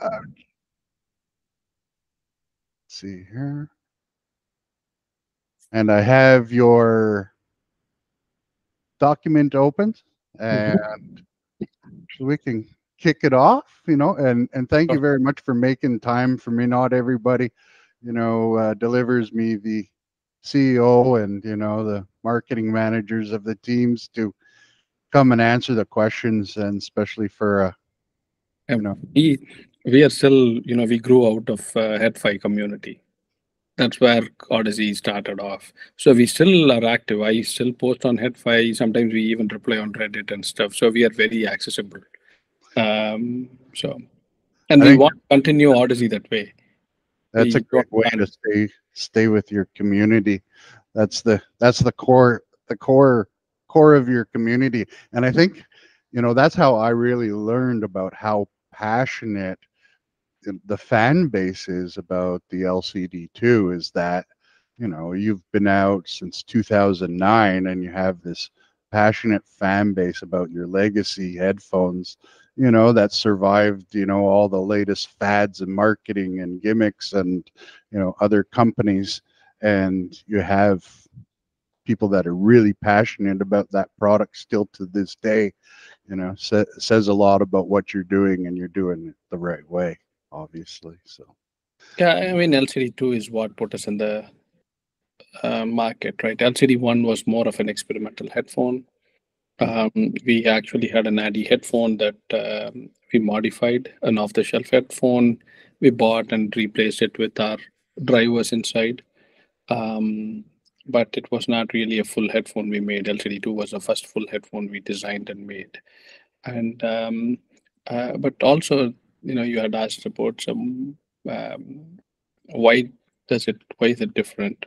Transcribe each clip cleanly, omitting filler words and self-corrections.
let's see here. And I have your document open, and so we can kick it off, and thank you very much for making time for me. Not everybody, delivers me the CEO and, the marketing managers of the teams to come and answer the questions, and especially for, we are still, we grew out of Headphone community. That's where Audeze started off. So we still are active. I still post on Headphone. Sometimes we even reply on Reddit and stuff. So we are very accessible. And we want to continue Audeze that way. That's a great way to stay with your community. That's the core of your community. And I think, that's how I really learned about how passionate the fan base is about the LCD-2, is that, you've been out since 2009 and you have this passionate fan base about your legacy headphones, that survived, all the latest fads and marketing and gimmicks and, other companies. And you have people that are really passionate about that product still to this day, says a lot about what you're doing, and you're doing it the right way, obviously. So yeah, I mean, LCD-2 is what put us in the market, right? LCD-1 was more of an experimental headphone. We actually had an ADI headphone that we modified, an off-the-shelf headphone. We bought and replaced it with our drivers inside. But it was not really a full headphone we made. LCD-2 was the first full headphone we designed and made. And but also, you had asked about some why is it different?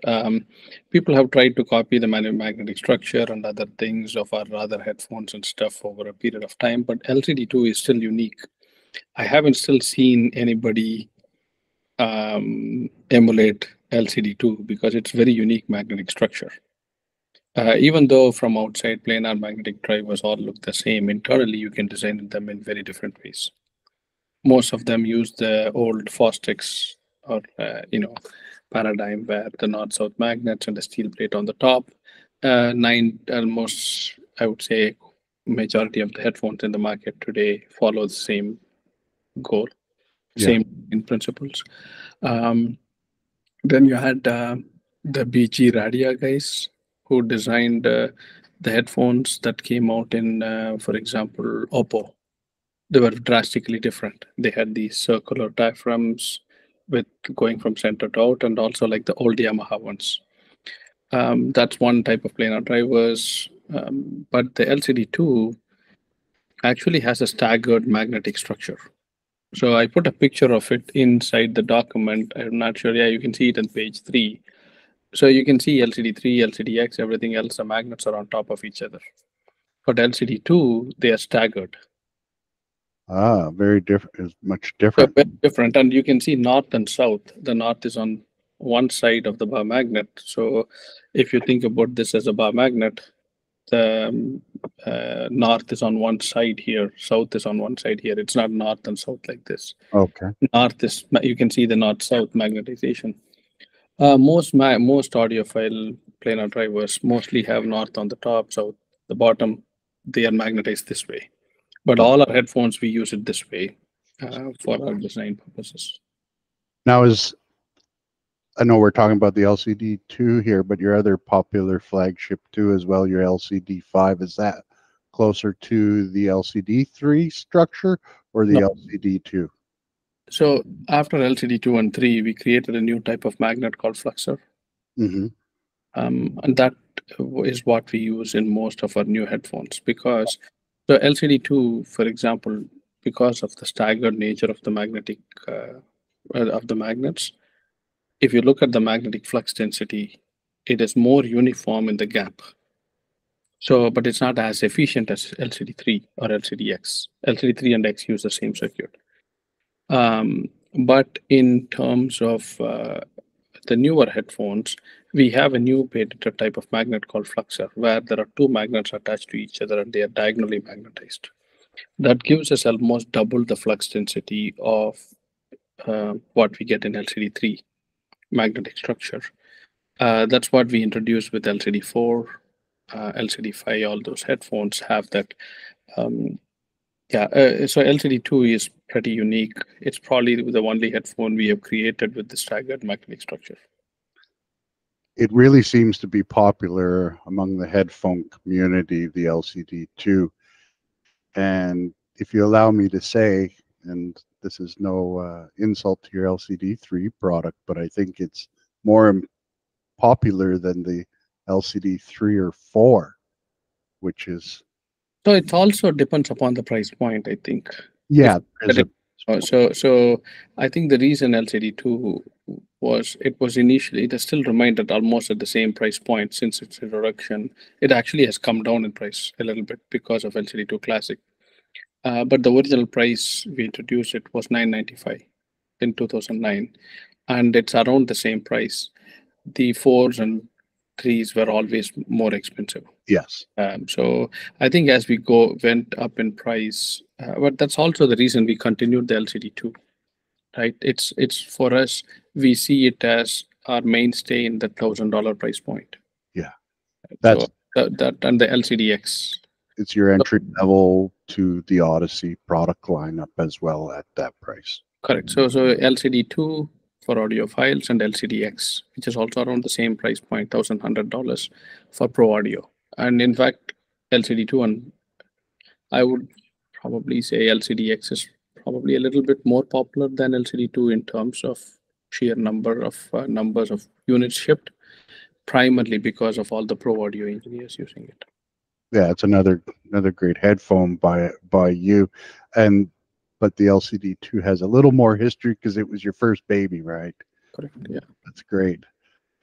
People have tried to copy the magnetic structure and other things of our other headphones and stuff over a period of time, but LCD-2 is still unique. I haven't still seen anybody emulate LCD-2 because it's very unique magnetic structure. Even though from outside planar magnetic drivers all look the same, internally you can design them in very different ways. Most of them use the old Fostex or paradigm where the north-south magnets and the steel plate on the top. Almost, I would say, majority of the headphones in the market today follow the same goal, same in principles. Then you had the BG Radia guys who designed the headphones that came out in, for example, Oppo. They were drastically different. They had these circular diaphragms with going from center to out, and also like the old Yamaha ones. That's one type of planar drivers. But the LCD-2 actually has a staggered magnetic structure. So I put a picture of it inside the document. I'm not sure. Yeah, you can see it on page 3. So you can see LCD-3, LCD-X, everything else, the magnets are on top of each other. For LCD-2, they are staggered. Very different. Much different. Very different. And you can see north and south. The north is on one side of the bar magnet. So if you think about this as a bar magnet, the north is on one side here, south is on one side here. It's not north and south like this. Okay. North is, you can see the north-south magnetization. Most audiophile planar drivers mostly have north on the top, south the bottom. They are magnetized this way. But all our headphones, we use it this way for our design purposes. Now, I know we're talking about the LCD-2 here, but your other popular flagship too as well, your LCD-5, is that closer to the LCD-3 structure or the LCD-2? So after LCD-2 and 3, we created a new type of magnet called fluxer. Mm-hmm. And that is what we use in most of our new headphones, because the LCD-2, for example, because of the staggered nature of the magnetic of the magnets, if you look at the magnetic flux density, it is more uniform in the gap. So, but it's not as efficient as LCD-3 or LCD-X. LCD-3 and X use the same circuit. But in terms of the newer headphones, we have a new patented type of magnet called fluxer, where there are 2 magnets attached to each other and they are diagonally magnetized. That gives us almost double the flux density of what we get in LCD-3 magnetic structure. That's what we introduced with LCD-4, LCD-5. All those headphones have that. So LCD-2 is pretty unique. It's probably the only headphone we have created with the staggered magnetic structure. It really seems to be popular among the headphone community, the LCD-2. And if you allow me to say, and this is no insult to your LCD-3 product, but I think it's more popular than the LCD-3 or 4, which is. So it also depends upon the price point, I think. Yeah. So I think the reason LCD-2 was initially, it is still remained at almost at the same price point since its introduction. It actually has come down in price a little bit because of LCD-2 Classic. But the original price we introduced it was $995 in 2009, and it's around the same price. The 4s and 3s were always more expensive. Yes. So I think as we went up in price, but that's also the reason we continued the LCD-2, right? It's for us, we see it as our mainstay in the $1,000 price point. Yeah, that's that and the LCD-X. It's your entry level to the Audeze product lineup as well at that price. Correct. So LCD-2 for audiophiles and LCD-X, which is also around the same price point, $1,100 for Pro Audio. And in fact, LCD-2, and I would probably say LCD-X is probably a little bit more popular than LCD-2 in terms of sheer numbers of units shipped, primarily because of all the Pro Audio engineers using it. Yeah, it's another great headphone by you, but the LCD-2 has a little more history because it was your first baby, right? Correct. Yeah, that's great.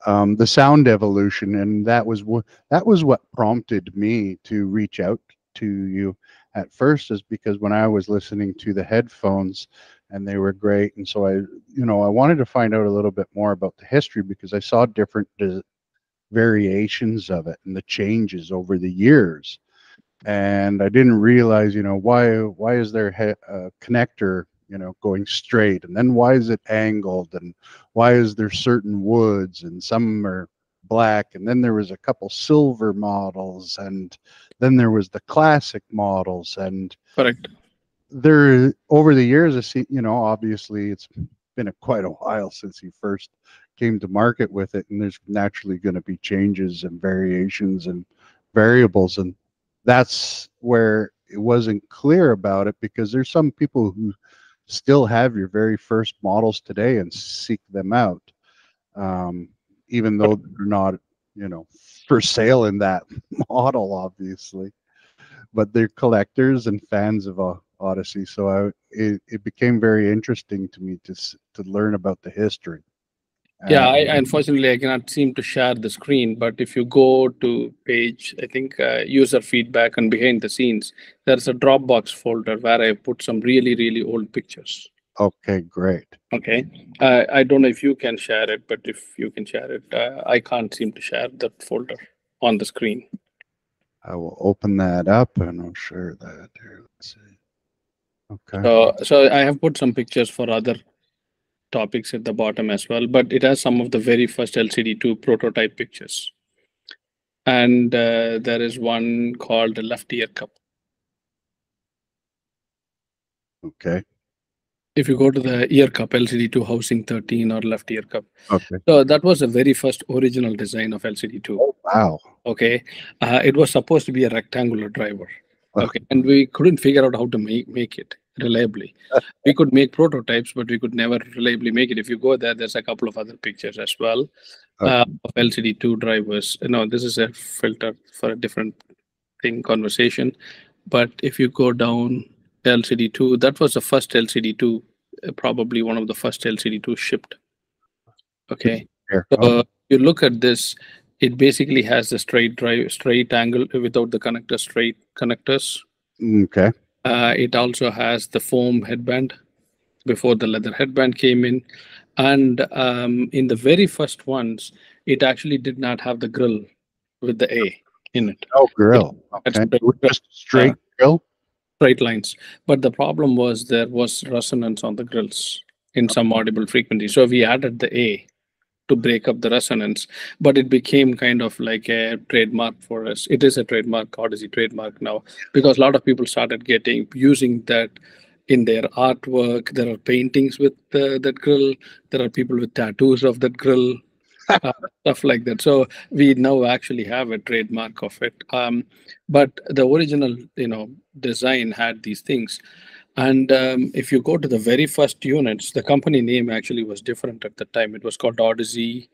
The sound evolution, and that was what prompted me to reach out to you at first, is because when I was listening to the headphones and they were great, and so I wanted to find out a little bit more about the history, because I saw different variations of it and the changes over the years, and I didn't realize why is there a connector going straight, and then why is it angled, and why is there certain woods, and some are black, and then there was a couple silver models, and then there was the classic models. And correct, there over the years I see, obviously it's been quite a while since you first came to market with it, and there's naturally going to be changes and variations and variables, and that's where it wasn't clear about it, because there's some people who still have your very first models today and seek them out, even though they're not for sale in that model, obviously, but they're collectors and fans of Audeze. So it became very interesting to me to learn about the history. Yeah, unfortunately I cannot seem to share the screen, but if you go to page, I think user feedback and behind the scenes, there's a Dropbox folder where I put some really, really old pictures. Okay, great. Okay, I don't know if you can share it, but if you can share it, I can't seem to share that folder on the screen. I will open that up and I'll share that here. Let's see. Okay. So I have put some pictures for other topics at the bottom as well, but it has some of the very first LCD-2 prototype pictures. And there is one called the left ear cup. Okay. If you go to the ear cup, LCD-2 housing 13 or left ear cup. Okay. So that was the very first original design of LCD-2. Oh, wow. Okay. It was supposed to be a rectangular driver. Okay. And we couldn't figure out how to make it reliably. We could make prototypes, but we could never reliably make it. If you go there, there's a couple of other pictures as well of LCD-2 drivers. This is a filter for a different conversation. But if you go down LCD-2, that was the first LCD-2, probably one of the first LCD-2 shipped. Okay. So you look at this, it basically has the straight angle without the straight connectors. Okay. It also has the foam headband before the leather headband came in. And in the very first ones, it actually did not have the grill with the A in it. Oh, grill. Okay. Just straight grill? Straight lines. But the problem was there was resonance on the grills. in some audible frequency. So we added the A to break up the resonance, but it became kind of like a trademark for us. It is a trademark, Audeze trademark now, because a lot of people started using that in their artwork. There are paintings with that grill. There are people with tattoos of that grill, stuff like that. So we now actually have a trademark of it. But the original, design had these things. And if you go to the very first units, the company name actually was different at the time. It was called Audeze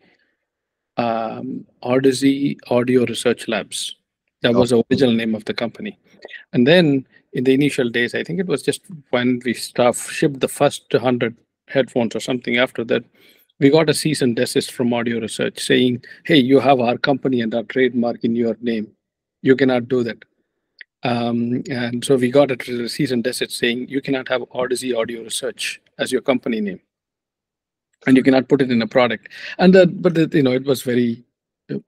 Audio Research Labs. That was the original name of the company. And then in the initial days, I think it was just when we shipped the first 100 headphones or something. After that, we got a cease and desist from Audio Research saying, hey, you have our company and our trademark in your name. You cannot do that. And so we got a cease and desist saying, you cannot have Audeze Audio Research as your company name, and you cannot put it in a product. And it was very,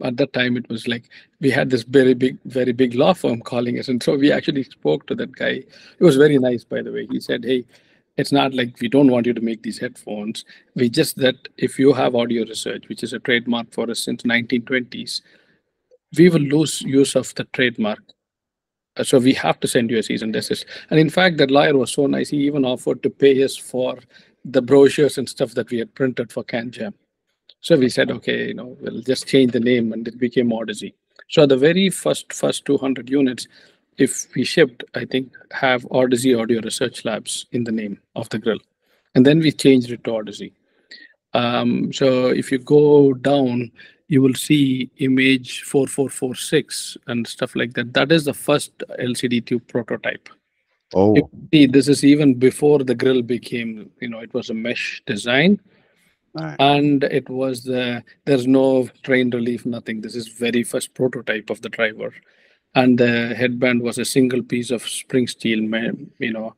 at that time, it was like we had this very big law firm calling us. And so we actually spoke to that guy. It was very nice, by the way. He said, hey, it's not like we don't want you to make these headphones. We just that if you have Audio Research, which is a trademark for us since 1920s, we will lose use of the trademark. So we have to send you a cease and desist. And in fact, that lawyer was so nice. He even offered to pay us for the brochures and stuff that we had printed for CanJam. So we said, okay, we'll just change the name, and it became Audeze. So the very first 200 units, if we shipped, I think, have Audeze Audio Research Labs in the name of the grill. And then we changed it to Audeze. So if you go down, you will see image 4446 and stuff like that. That is the first LCD-2 prototype. Oh, see, this is even before the grill became, it was a mesh design. right. And it was there's no train relief, nothing. This is very first prototype of the driver. And the headband was a single piece of spring steel. It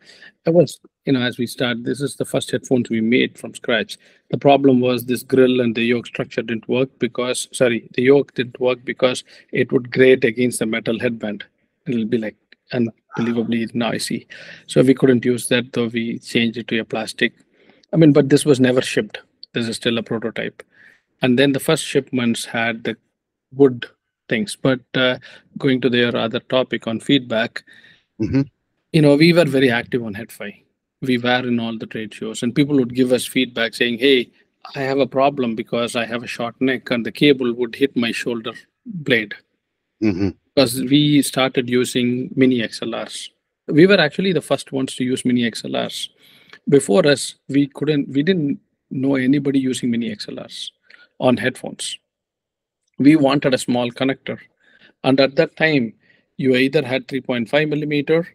was, as we start, this is the first headphones we made from scratch. The problem was this grill and the yoke structure didn't work because it would grate against the metal headband. It'll be like unbelievably noisy. So we couldn't use that, though we changed it to a plastic. But this was never shipped. This is still a prototype. And then the first shipments had the wood things. But going to their other topic on feedback, Mm-hmm. We were very active on Headphone. We were in all the trade shows, and people would give us feedback saying, hey, I have a problem because I have a short neck and the cable would hit my shoulder blade. Mm-hmm. Because we started using mini XLRs. We were actually the first ones to use mini XLRs. Before us, we didn't know anybody using mini XLRs on headphones. We wanted a small connector. And at that time, you either had 3.5 millimeter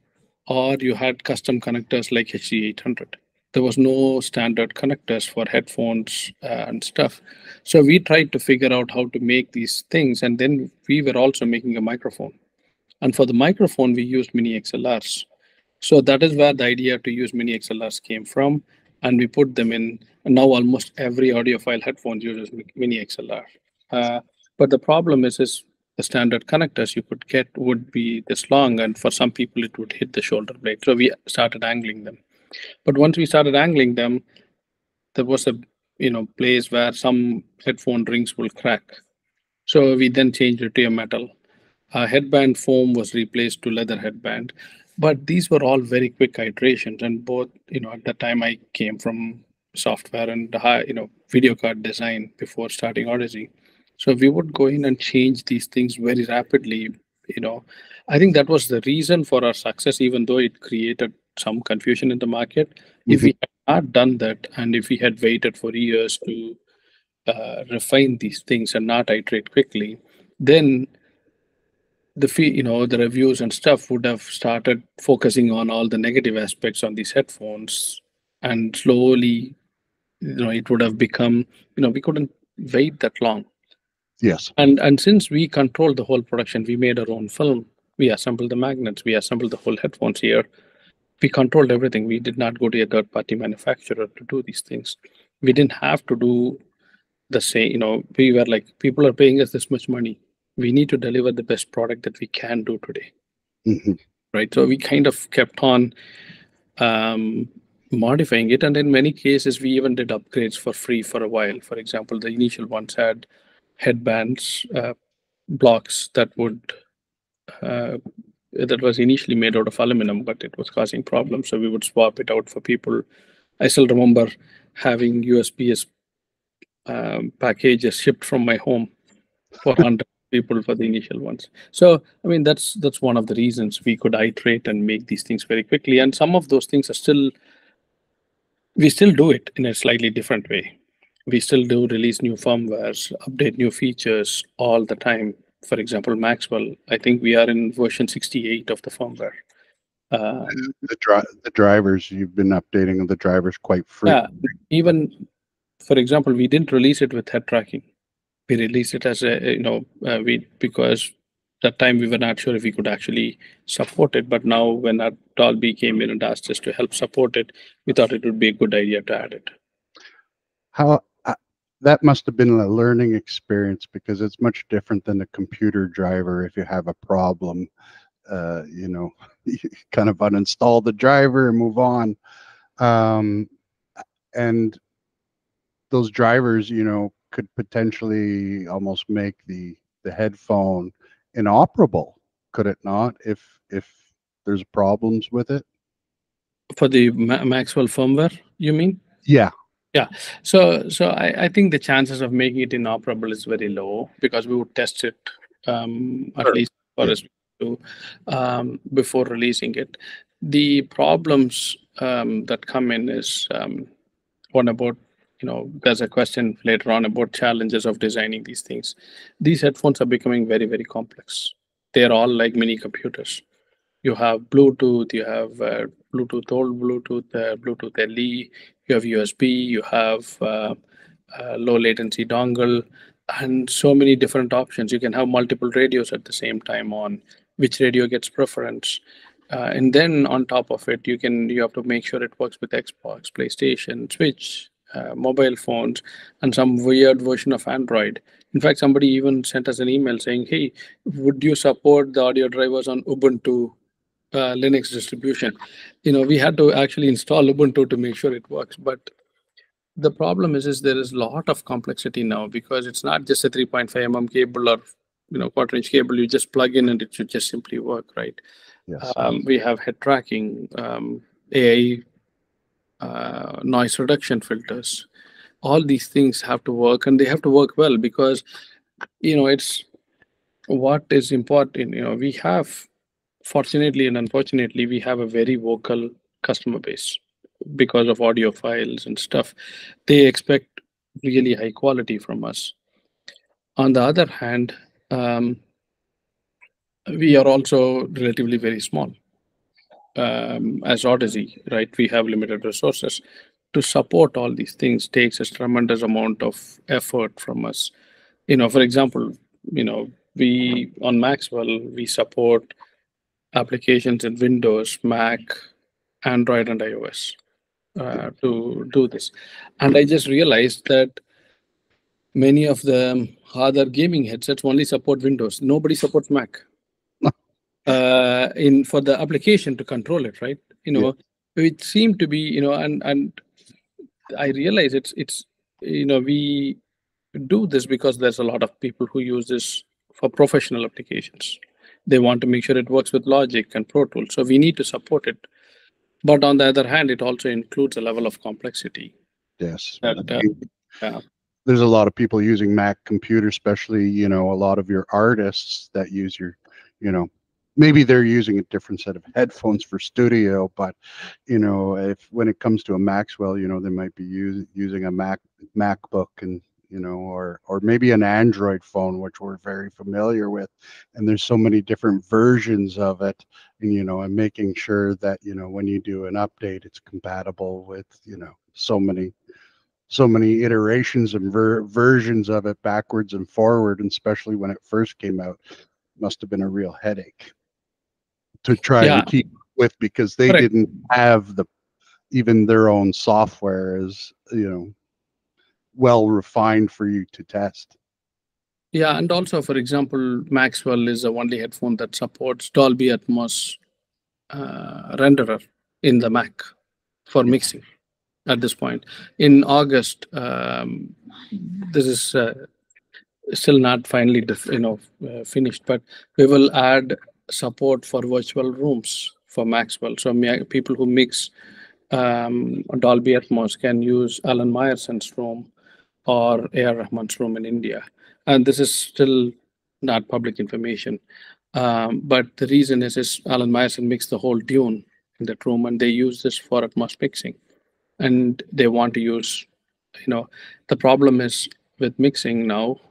or you had custom connectors like HD800. There was no standard connectors for headphones and stuff. So we tried to figure out how to make these things. And then we were also making a microphone. And for the microphone, we used mini XLRs. So that is where the idea to use mini XLRs came from. And we put them in. And now almost every audiophile headphone uses mini XLR. But the problem is the standard connectors you could get would be this long. And for some people, it would hit the shoulder blade. So we started angling them. But once we started angling them, there was a place where some headphone rings will crack. So we then changed it to a metal. Headband foam was replaced to leather headband. But these were all very quick iterations. And both, at the time I came from software and video card design before starting Audeze. So we would go in and change these things very rapidly. I think that was the reason for our success, even though it created some confusion in the market. Mm-hmm. If we had not done that, and if we had waited for years to refine these things and not iterate quickly, then the reviews and stuff would have started focusing on all the negative aspects on these headphones, and slowly, it would have become, we couldn't wait that long. Yes. And since we controlled the whole production, we made our own film. We assembled the magnets. We assembled the whole headphones here. We controlled everything. We did not go to a third-party manufacturer to do these things. We didn't have to do the same. We were like, people are paying us this much money. We need to deliver the best product that we can do today. Mm-hmm. Right. So we kind of kept on modifying it, and in many cases we even did upgrades for free for a while. For example, the initial ones had headbands, blocks that was initially made out of aluminum, but it was causing problems, so we would swap it out for people. I still remember having USPS packages shipped from my home for 100 people for the initial ones. So I mean, that's one of the reasons we could iterate and make these things very quickly, and some of those things are still, we still do it in a slightly different way. We still do release new firmwares, update new features all the time. For example, Maxwell, I think we are in version 68 of the firmware. The drivers, you've been updating the drivers quite frequently. Yeah, even, for example, we didn't release it with head tracking. We released it as a, because that time we were not sure if we could actually support it. But now when our Dolby came in and asked us to help support it, we thought it would be a good idea to add it. How that must have been a learning experience, because it's much different than a computer driver. If you have a problem, you kind of uninstall the driver and move on. And those drivers, could potentially almost make the headphone inoperable, could it not, if there's problems with it? For the Maxwell firmware, you mean? Yeah. Yeah. So I think the chances of making it inoperable is very low, because we would test it at least for us to before releasing it. The problems that come in is one about, there's a question later on about challenges of designing these things. These headphones are becoming very, very complex. They're all like mini computers. You have Bluetooth, you have Bluetooth old Bluetooth, Bluetooth LE, you have USB, you have low latency dongle, and so many different options. You can have multiple radios at the same time on, which radio gets preference. And then on top of it, you have to make sure it works with Xbox, PlayStation, Switch, mobile phones, and some weird version of Android. In fact, somebody even sent us an email saying, "Hey, would you support the audio drivers on Ubuntu Linux distribution?" We had to actually install Ubuntu to make sure it works. But the problem is there is a lot of complexity now, because it's not just a 3.5 mm cable or quarter-inch cable. You just plug in and it should just simply work, right? Yes. We have head tracking, AI, noise reduction filters. All these things have to work, and they have to work well, because it's what is important. We have, fortunately and unfortunately, we have a very vocal customer base because of audiophiles and stuff. They expect really high quality from us. On the other hand, we are also relatively very small. As Audeze, right? We have limited resources. To support all these things takes a tremendous amount of effort from us. For example, we on Maxwell, we support applications in Windows, Mac, Android, and iOS to do this. And I just realized that many of the other gaming headsets only support Windows. Nobody supports Mac. For the application to control it, right? It seemed to be, and I realize it's we do this because there's a lot of people who use this for professional applications. They want to make sure it works with Logic and Pro Tools, so we need to support it. But on the other hand, it also includes a level of complexity. Yes. That, there's a lot of people using Mac computers, especially a lot of your artists that use your maybe they're using a different set of headphones for studio, but if when it comes to a Maxwell, they might be using a MacBook, and or maybe an Android phone, which we're very familiar with. And there's so many different versions of it, and and making sure that when you do an update, it's compatible with so many iterations and versions of it backwards and forward, and especially when it first came out, must have been a real headache to try and keep with, because they didn't have even their own software as well refined for you to test. Yeah, and also, for example, Maxwell is the only headphone that supports Dolby Atmos renderer in the Mac. for mixing at this point. In August, this is still not finally finished, but we will add support for virtual rooms for Maxwell. So people who mix Dolby Atmos can use Alan Myerson's room or A.R. Rahman's room in India. And this is still not public information. But the reason is Alan Myerson mixed the whole tune in that room, and they use this for Atmos mixing. And they want to use, the problem is with mixing now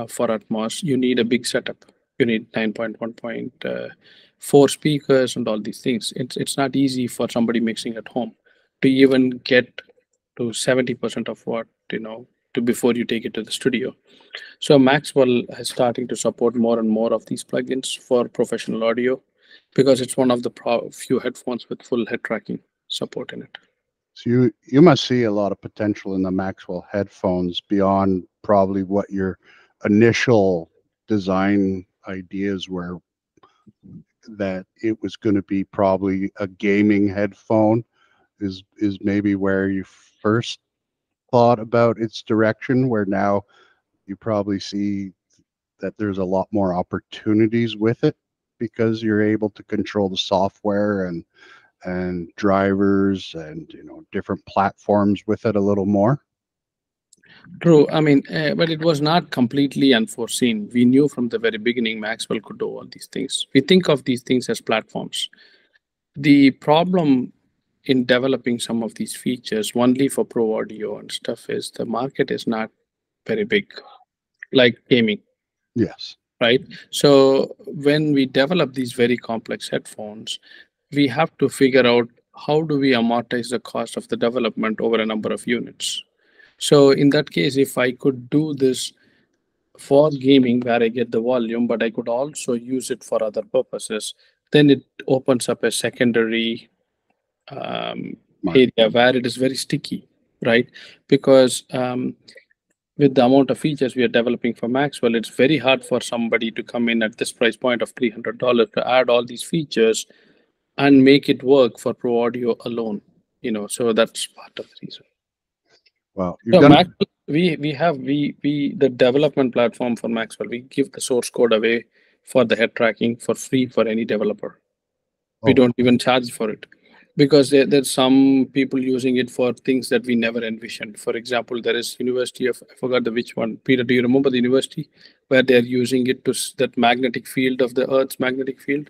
for Atmos, you need a big setup. You need 9.1.4 speakers and all these things. It's not easy for somebody mixing at home to even get to 70% of what, before you take it to the studio. So Maxwell is starting to support more and more of these plugins for professional audio because it's one of the few headphones with full head tracking support in it. So you must see a lot of potential in the Maxwell headphones beyond probably what your initial design ideas were, that it was going to be probably a gaming headphone is maybe where you first thought about its direction, where now you probably see that there's a lot more opportunities with it because you're able to control the software and drivers and different platforms with it a little more. True. I mean, but it was not completely unforeseen. We knew from the very beginning Maxwell could do all these things. We think of these things as platforms. The problem in developing some of these features, only for pro audio and stuff, is the market is not very big, like gaming. Yes. Right. So when we develop these very complex headphones, we have to figure out how do we amortize the cost of the development over a number of units. So in that case, if I could do this for gaming where I get the volume, but I could also use it for other purposes, then it opens up a secondary area where it is very sticky, right? Because with the amount of features we are developing for Maxwell, it's very hard for somebody to come in at this price point of $300 to add all these features and make it work for pro audio alone. So that's part of the reason. Well, so Maxwell, the development platform for Maxwell, we give the source code away for the head tracking for free for any developer. We don't even charge for it because there's some people using it for things that we never envisioned. For example, there is University of, I forgot which one. Peter, do you remember the university where they're using it to that magnetic field of the Earth's magnetic field?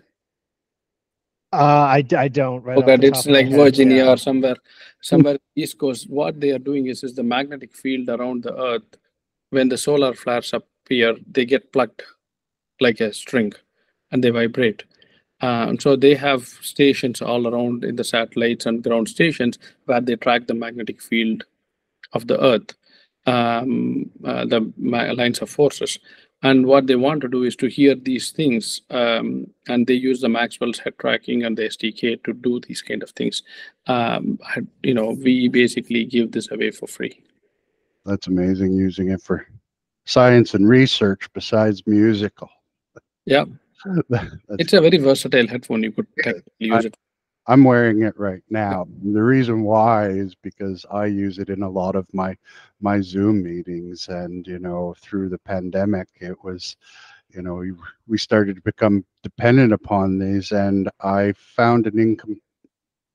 I don't. Right. Okay, it's like Virginia or somewhere East Coast. What they are doing is the magnetic field around the Earth. When the solar flares appear, they get plucked like a string, and they vibrate. So they have stations all around in the satellites and ground stations where they track the magnetic field of the Earth, the lines of forces. And what they want to do is to hear these things, and they use the Maxwell's head tracking and the SDK to do these kind of things. We basically give this away for free. That's amazing, using it for science and research besides musical. Yeah. It's a very versatile headphone. You could use it. I'm wearing it right now. The reason why is because I use it in a lot of my Zoom meetings, and through the pandemic, it was, we started to become dependent upon these, and I found an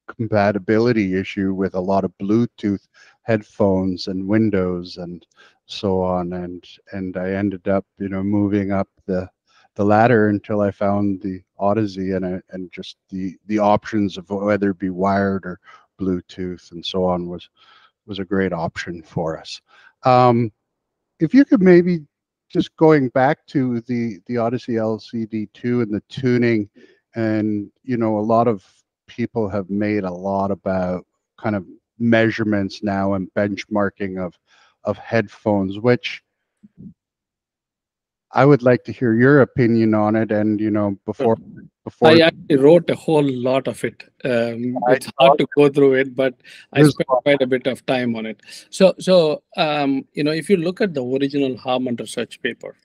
incompatibility issue with a lot of Bluetooth headphones and Windows and so on, and I ended up moving up the ladder until I found the Audeze and just the options of whether it be wired or Bluetooth and so on was a great option for us. If you could maybe just going back to the Audeze LCD-2 and the tuning, and a lot of people have made a lot about kind of measurements now and benchmarking of headphones, which I would like to hear your opinion on it. And before I actually wrote a whole lot of it. It's hard to go through it, but I spent quite a bit of time on it. So if you look at the original Harman research paper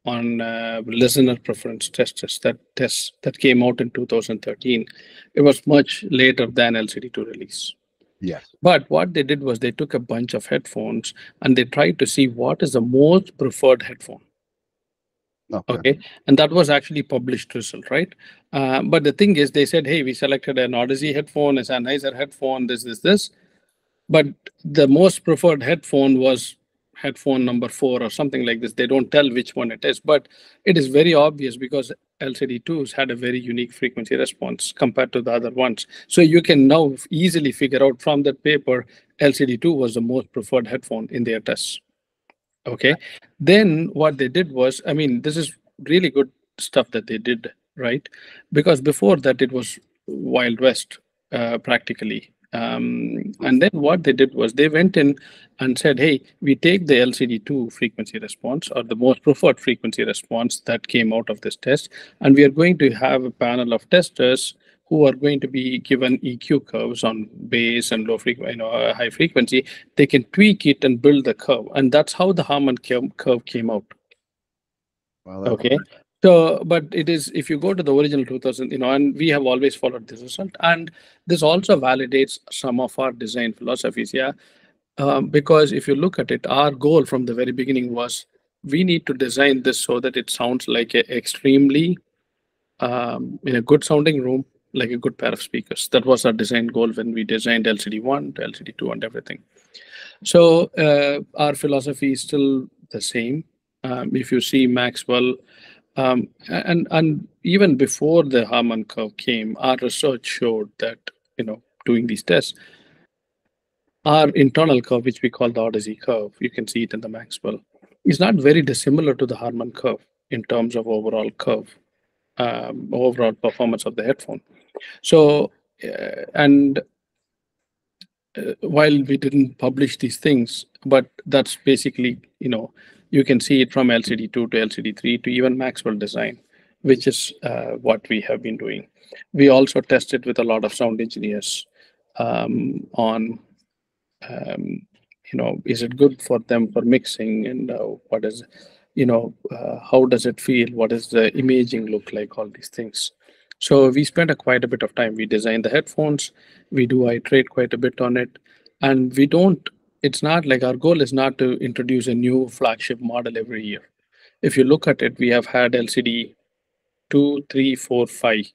on listener preference tests that came out in 2013, it was much later than LCD-2 release. Yes. But what they did was they took a bunch of headphones and they tried to see what is the most preferred headphone. Okay, and that was actually published result, right? But the thing is, they said, hey, we selected an Audeze headphone, it's a nicer headphone, this. But the most preferred headphone was headphone number 4 or something like this. They don't tell which one it is, but it is very obvious because LCD-2s had a very unique frequency response compared to the other ones. So you can now easily figure out from that paper, LCD-2 was the most preferred headphone in their tests. Okay, then what they did was, I mean, this is really good stuff that they did, right? Because before that, it was Wild West, practically. And then what they did was they went in and said, hey, we take the LCD-2 frequency response or the most preferred frequency response that came out of this test, and we are going to have a panel of testers who are going to be given EQ curves on bass and low frequency, high frequency. They can tweak it and build the curve, and that's how the Harman curve came out. Well, okay, so but it is, if you go to the original 2000, and we have always followed this result, and this also validates some of our design philosophies. Yeah, because if you look at it, our goal from the very beginning was we need to design this so that it sounds like a extremely in a good sounding room, like a good pair of speakers. That was our design goal when we designed LCD-1 to LCD-2 and everything. So our philosophy is still the same. If you see Maxwell, and even before the Harman curve came, our research showed that, doing these tests, our internal curve, which we call the Audeze curve, you can see it in the Maxwell, is not very dissimilar to the Harman curve in terms of overall curve. Overall performance of the headphone. So, and while we didn't publish these things, but that's basically, you can see it from LCD-2 to LCD-3 to even Maxwell design, which is what we have been doing. We also tested with a lot of sound engineers on, is it good for them for mixing, and what is, how does it feel? What does the imaging look like? All these things. So we spent quite a bit of time. We designed the headphones. We do iterate quite a bit on it, and we don't. It's not like our goal is not to introduce a new flagship model every year. If you look at it, we have had LCD 2, 3, 4, 5.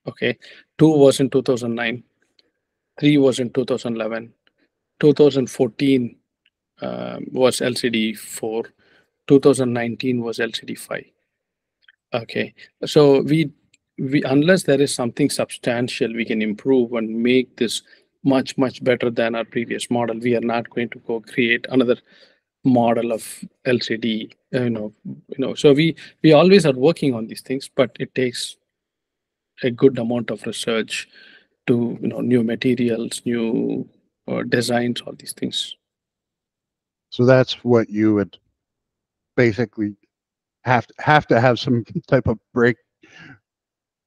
Okay, 2 was in 2009, 3 was in 2011, 2014 was LCD-4, 2019 was LCD-5. Okay, so we unless there is something substantial we can improve and make this much better than our previous model, we are not going to go create another model of LCD. So we always are working on these things, but it takes a good amount of research to new materials, new designs, all these things. So that's what you would basically have to have some type of break.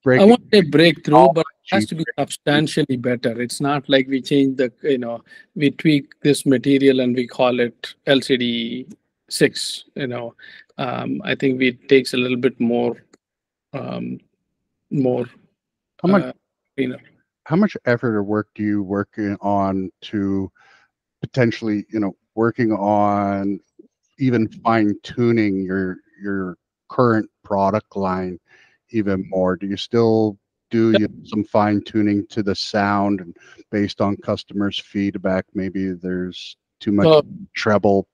I want a breakthrough, but it has to be substantially better. It's not like we change the, we tweak this material and we call it LCD-6. I think it takes a little bit more. How much effort or work do you work on to potentially, working on even fine tuning your current product line even more? Do you still do some fine tuning to the sound, and based on customers' feedback, maybe there's too much treble,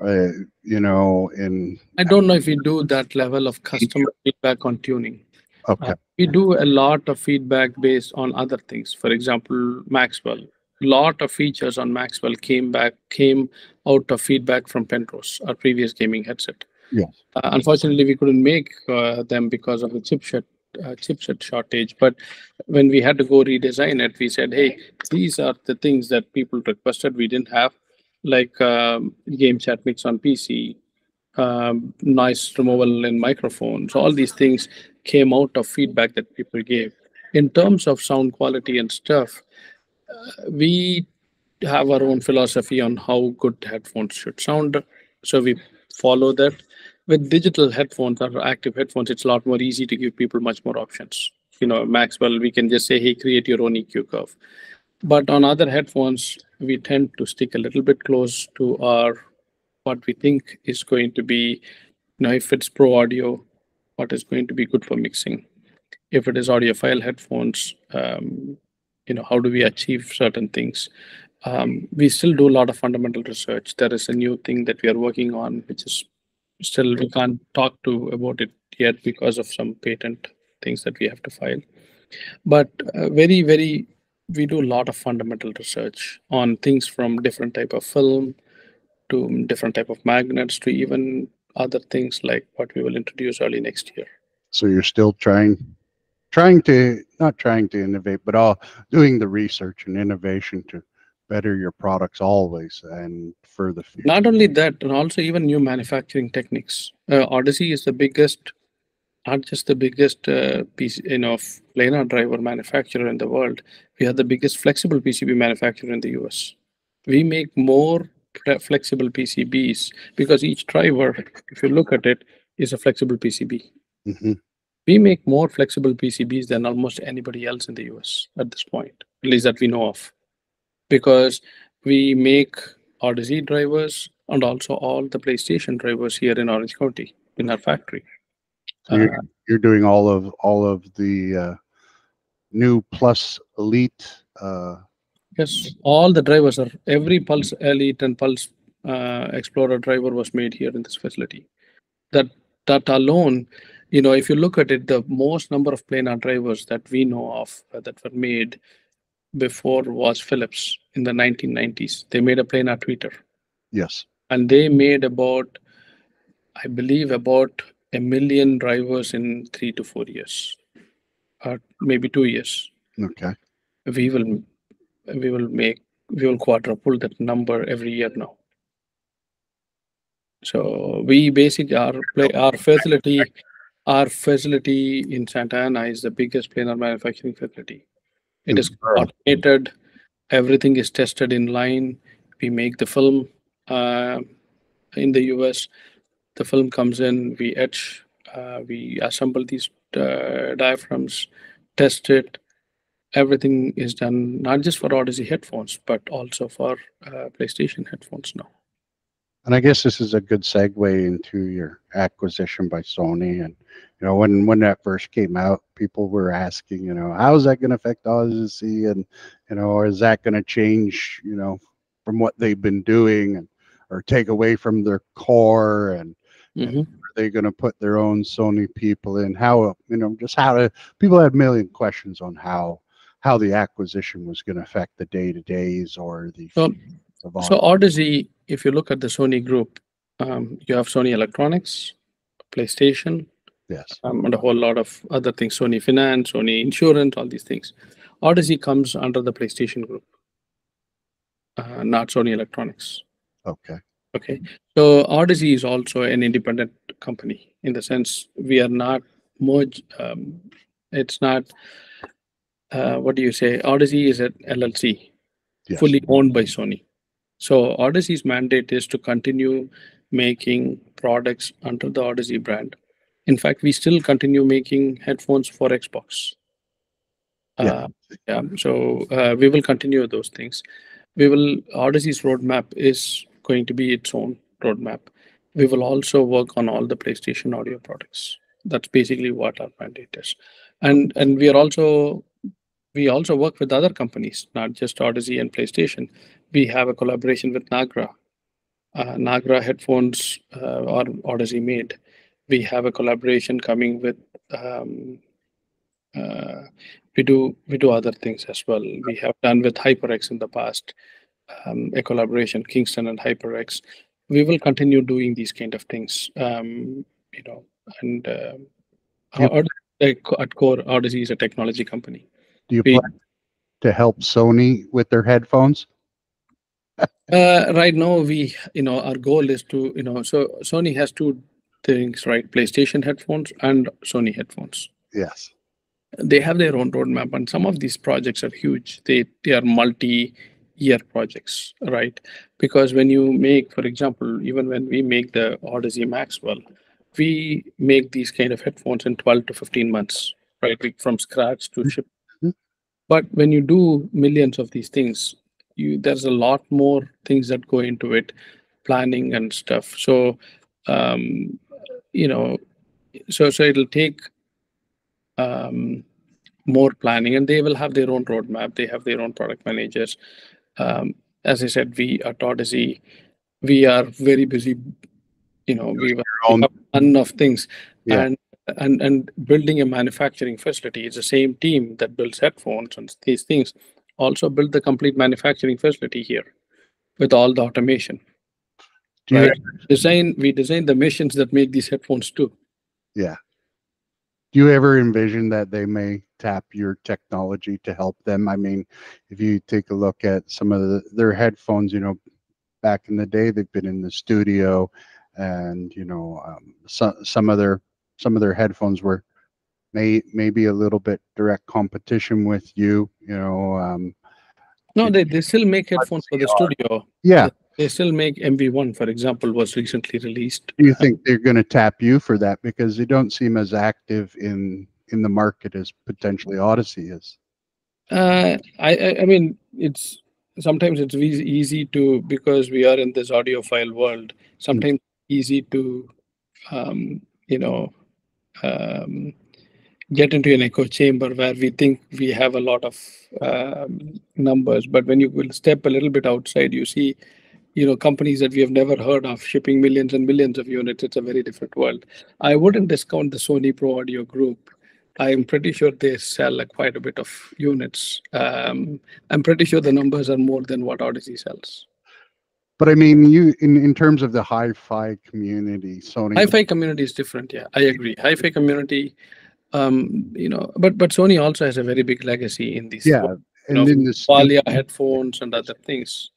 in. I don't know if we do that level of customer feedback on tuning. Okay. We do a lot of feedback based on other things. For example, Maxwell. A lot of features on Maxwell came out of feedback from Penrose, our previous gaming headset. Yes. Unfortunately, we couldn't make them because of the chipset shortage. But when we had to go redesign it, we said, hey, these are the things that people requested we didn't have, like game chat mix on PC, noise removal in microphones. All these things came out of feedback that people gave. In terms of sound quality and stuff, we have our own philosophy on how good headphones should sound. So we follow that. With digital headphones or active headphones, it's a lot more easy to give people much more options. Maxwell, we can just say, hey, create your own EQ curve. But on other headphones, we tend to stick a little bit close to our what we think is going to be, if it's pro audio, what is going to be good for mixing. If it is audiophile headphones, how do we achieve certain things? We still do a lot of fundamental research. There is a new thing that we are working on, which is still we can't talk about it yet because of some patent things that we have to file. But we do a lot of fundamental research on things from different type of film to different type of magnets to even other things like what we will introduce early next year. So you're still not trying to innovate, but doing the research and innovation to better your products always and for the future. Not only that, and also even new manufacturing techniques. Audeze is the biggest, not just the biggest planar driver manufacturer in the world. We are the biggest flexible PCB manufacturer in the US. We make more flexible PCBs because each driver, if you look at it, is a flexible PCB. Mm-hmm. We make more flexible PCBs than almost anybody else in the US at this point, at least that we know of, because we make Audeze drivers and also all the PlayStation drivers here in Orange County in our factory. So you're doing all of the new Plus Elite. Yes, all the drivers are every Pulse Elite and Pulse Explorer driver was made here in this facility. That alone, if you look at it, the most number of planar drivers that we know of that were made before was Philips in the 1990s. They made a planar tweeter. Yes. And they made I believe about 1 million drivers in 3 to 4 years, or maybe 2 years. Okay. We will quadruple that number every year now. So we basically our facility in Santa Ana is the biggest planar manufacturing facility. It is automated. Everything is tested in line. We make the film in the US. The film comes in, we etch, we assemble these diaphragms, test it. Everything is done not just for Audeze headphones, but also for PlayStation headphones now. And I guess this is a good segue into your acquisition by Sony. And when that first came out, people were asking, how is that going to affect Audeze, and or is that going to change, from what they've been doing, or take away from their core, and are they going to put their own Sony people in? How people had a million questions on how the acquisition was going to affect the day-to-days or the. So Audeze, if you look at the Sony group, you have Sony Electronics, PlayStation, yes, and a whole lot of other things, Sony Finance, Sony Insurance, all these things. Audeze comes under the PlayStation group, not Sony Electronics. Okay. Okay. So Audeze is also an independent company in the sense we are not merged. It's not, what do you say? Audeze is an LLC, yes, fully owned by Sony. So Audeze's mandate is to continue making products under the Audeze brand. In fact, we still continue making headphones for Xbox. So we will continue those things. Audeze's roadmap is going to be its own roadmap. We will also work on all the PlayStation audio products. That's basically what our mandate is. And we also work with other companies, not just Audeze and PlayStation. We have a collaboration with Nagra. Nagra headphones are Audeze made. We have a collaboration coming with. We do other things as well. We have done with HyperX in the past, a collaboration, Kingston and HyperX. We will continue doing these kind of things, and at core, Audeze is a technology company. Do you plan to help Sony with their headphones? Right now, our goal is to, so Sony has two things, right? PlayStation headphones and Sony headphones. Yes. They have their own roadmap, and some of these projects are huge. They are multi-year projects, right? Because when you make, for example, even when we make the Audeze Maxwell, we make these kind of headphones in 12 to 15 months, right? From scratch to ship. But when you do millions of these things, there's a lot more things that go into it, planning and stuff. So, you know, so it'll take more planning, and they will have their own roadmap. They have their own product managers. As I said, we at Audeze, we are very busy. We have a ton of things, and building a manufacturing facility is the same team that builds headphones and these things. Also build the complete manufacturing facility here with all the automation. Right? We design the machines that make these headphones too. Yeah. Do you ever envision that they may tap your technology to help them? I mean, if you take a look at some of their headphones, back in the day, they've been in the studio, and some of their headphones were maybe a little bit direct competition with you. No, they still make headphones for the studio. Yeah. They still make MV1, for example, was recently released. Do you think they're going to tap you for that, because they don't seem as active in the market as potentially Audeze is? I mean, sometimes it's easy to, because we are in this audiophile world, sometimes easy to get into an echo chamber where we think we have a lot of numbers, but when you will step a little bit outside, you see companies that we have never heard of shipping millions and millions of units. It's a very different world. I wouldn't discount the Sony Pro Audio group. I'm pretty sure they sell quite a bit of units. I'm pretty sure the numbers are more than what Audeze sells. But I mean, in terms of the hi-fi community, Sony. Hi-fi community is different. Yeah, I agree. Hi-fi community, but Sony also has a very big legacy in these. Yeah, and in the Qualia headphones and other things.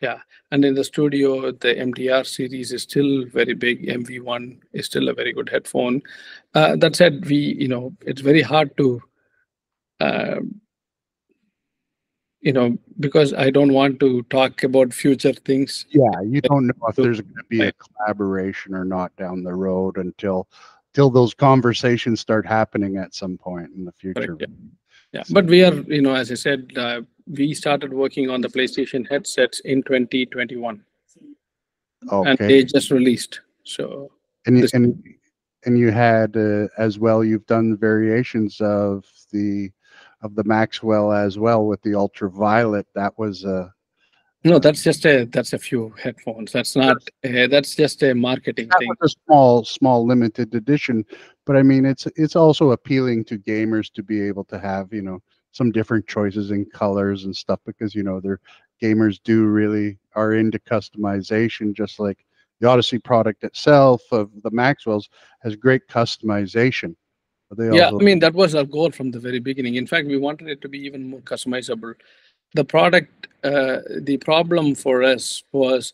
Yeah, and in the studio, the MDR series is still very big. MV1 is still a very good headphone. That said, it's very hard to, because I don't want to talk about future things. Yeah, you don't know if there's going to be a collaboration or not down the road until those conversations start happening at some point in the future. Correct, yeah, but we are, as I said, we started working on the PlayStation headsets in 2021. Okay. And they just released. So and you had as well, you've done variations of the Maxwell as well with the ultraviolet. That was no, that's a few headphones. That's not that's just a marketing thing. Was a small limited edition, but I mean it's also appealing to gamers to be able to have some different choices in colors and stuff, because their gamers really are into customization, just like the Audeze product itself of the Maxwells has great customization. I mean, that was our goal from the very beginning. In fact, we wanted it to be even more customizable. The product, the problem for us was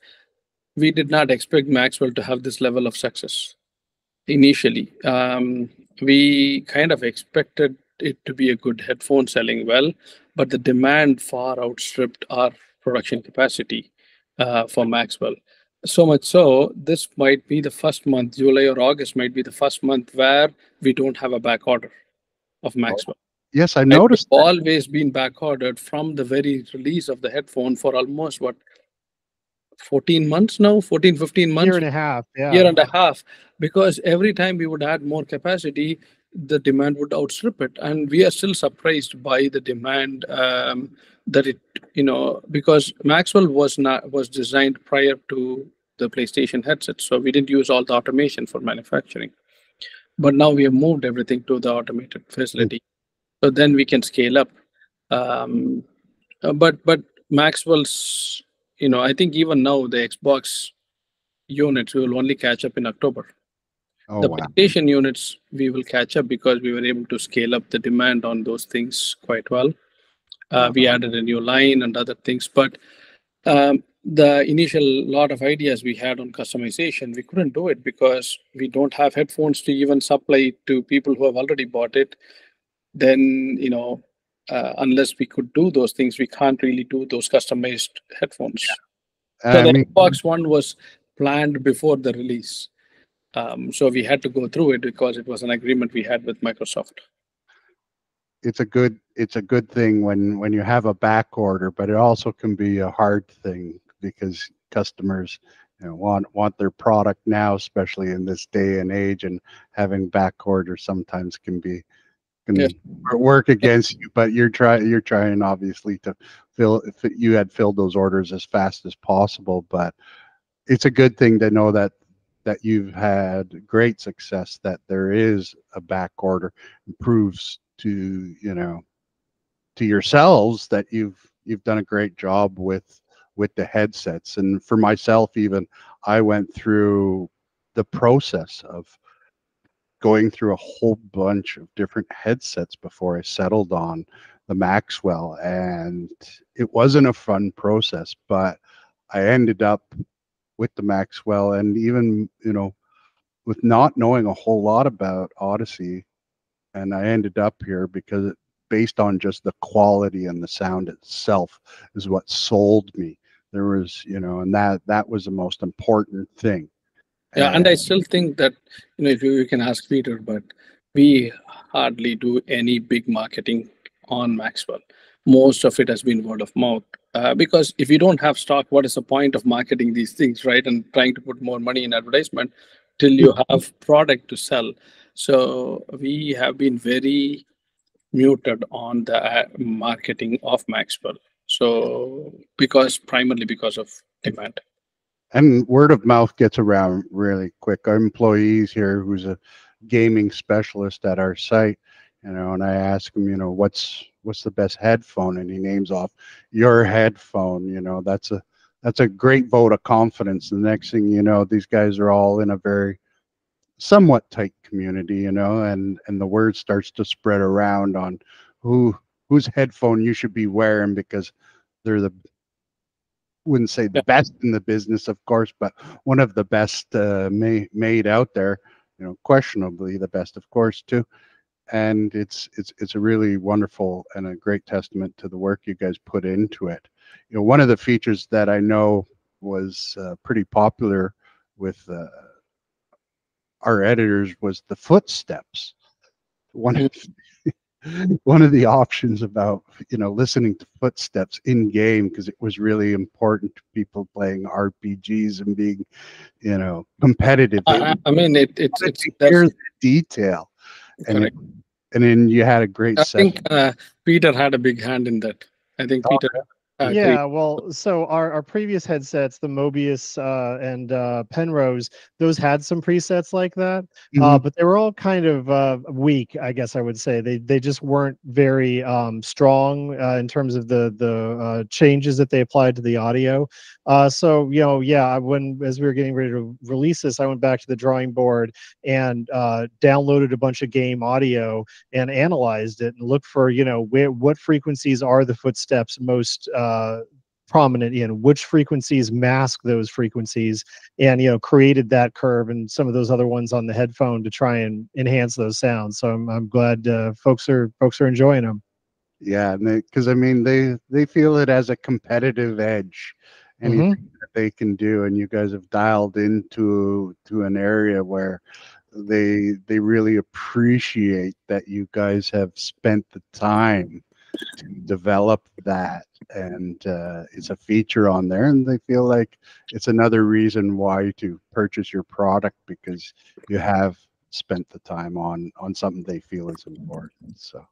we did not expect Maxwell to have this level of success initially. We kind of expected it to be a good headphone selling well, but the demand far outstripped our production capacity for Maxwell. So much so, this might be the first month, July or August might be the first month where we don't have a back order of Maxwell. Yes, I noticed. It's always been back ordered from the very release of the headphone for almost 14 months now, 14, 15 months. Year and a half, yeah. Year and a half, because every time we would add more capacity, the demand would outstrip it. And we are still surprised by the demand that it, because Maxwell was designed prior to the PlayStation headset. So we didn't use all the automation for manufacturing. But now we have moved everything to the automated facility. So then we can scale up. But Maxwell's, I think even now the Xbox units we will only catch up in October. The PlayStation units we will catch up because we were able to scale up the demand on those things quite well. We added a new line and other things, but the initial lot of ideas we had on customization, we couldn't do it because we don't have headphones to even supply to people who have already bought it. Then, unless we could do those things, we can't really do those customized headphones. So the Xbox One was planned before the release. So we had to go through it because it was an agreement we had with Microsoft. it's a good thing when you have a back order, but it also can be a hard thing because customers, want their product now, especially in this day and age, and having back orders sometimes can Yes. work against you. But you're trying obviously to fill, if you had filled those orders as fast as possible. But it's a good thing to know that you've had great success, that there is a back order. It proves to yourselves that you've done a great job with the headsets. And for myself, even, I went through the process of going through a whole bunch of different headsets before I settled on the Maxwell, and it wasn't a fun process, but I ended up with the Maxwell. And even, with not knowing a whole lot about Odyssey, and I ended up here because based on just the quality and the sound itself is what sold me. There was, and that was the most important thing. Yeah, and I still think that, if you can ask Peter, but we hardly do any big marketing on Maxwell. Most of it has been word of mouth. Because if you don't have stock, what is the point of marketing these things, right? And trying to put more money in advertisement till you have product to sell. So we have been very muted on the marketing of Maxwell. So primarily because of demand. And word of mouth gets around really quick. Our employees here, who's a gaming specialist at our site, and I ask him, what's the best headphone, and he names off your headphone. That's a great vote of confidence. The next thing you know, these guys are all in a very somewhat tight community, and the word starts to spread around on whose headphone you should be wearing, because they're wouldn't say the best in the business, of course, but one of the best made out there. Questionably the best, of course, too. And it's a really wonderful and a great testament to the work you guys put into it. One of the features that I know was pretty popular with our editors was the footsteps. One of the options about listening to footsteps in game, because it was really important to people playing RPGs and being competitive. I mean, it's here's the detail. Correct. And then you had a great I session. think Peter had a big hand in that. I think Peter. Yeah, well, so our previous headsets, the Mobius and Penrose, those had some presets like that, but they were all kind of weak, I guess I would say. They just weren't very strong in terms of the changes that they applied to the audio. So yeah, as we were getting ready to release this, I went back to the drawing board and downloaded a bunch of game audio and analyzed it and looked for what frequencies are the footsteps most prominent in, which frequencies mask those frequencies, and created that curve and some of those other ones on the headphone to try and enhance those sounds. So I'm glad folks are enjoying them. Yeah, because I mean they feel it as a competitive edge, anything that they can do, and you guys have dialed into an area where they really appreciate that you guys have spent the time to develop that, and it's a feature on there, and they feel like it's another reason why to purchase your product, because you have spent the time on something they feel is important. So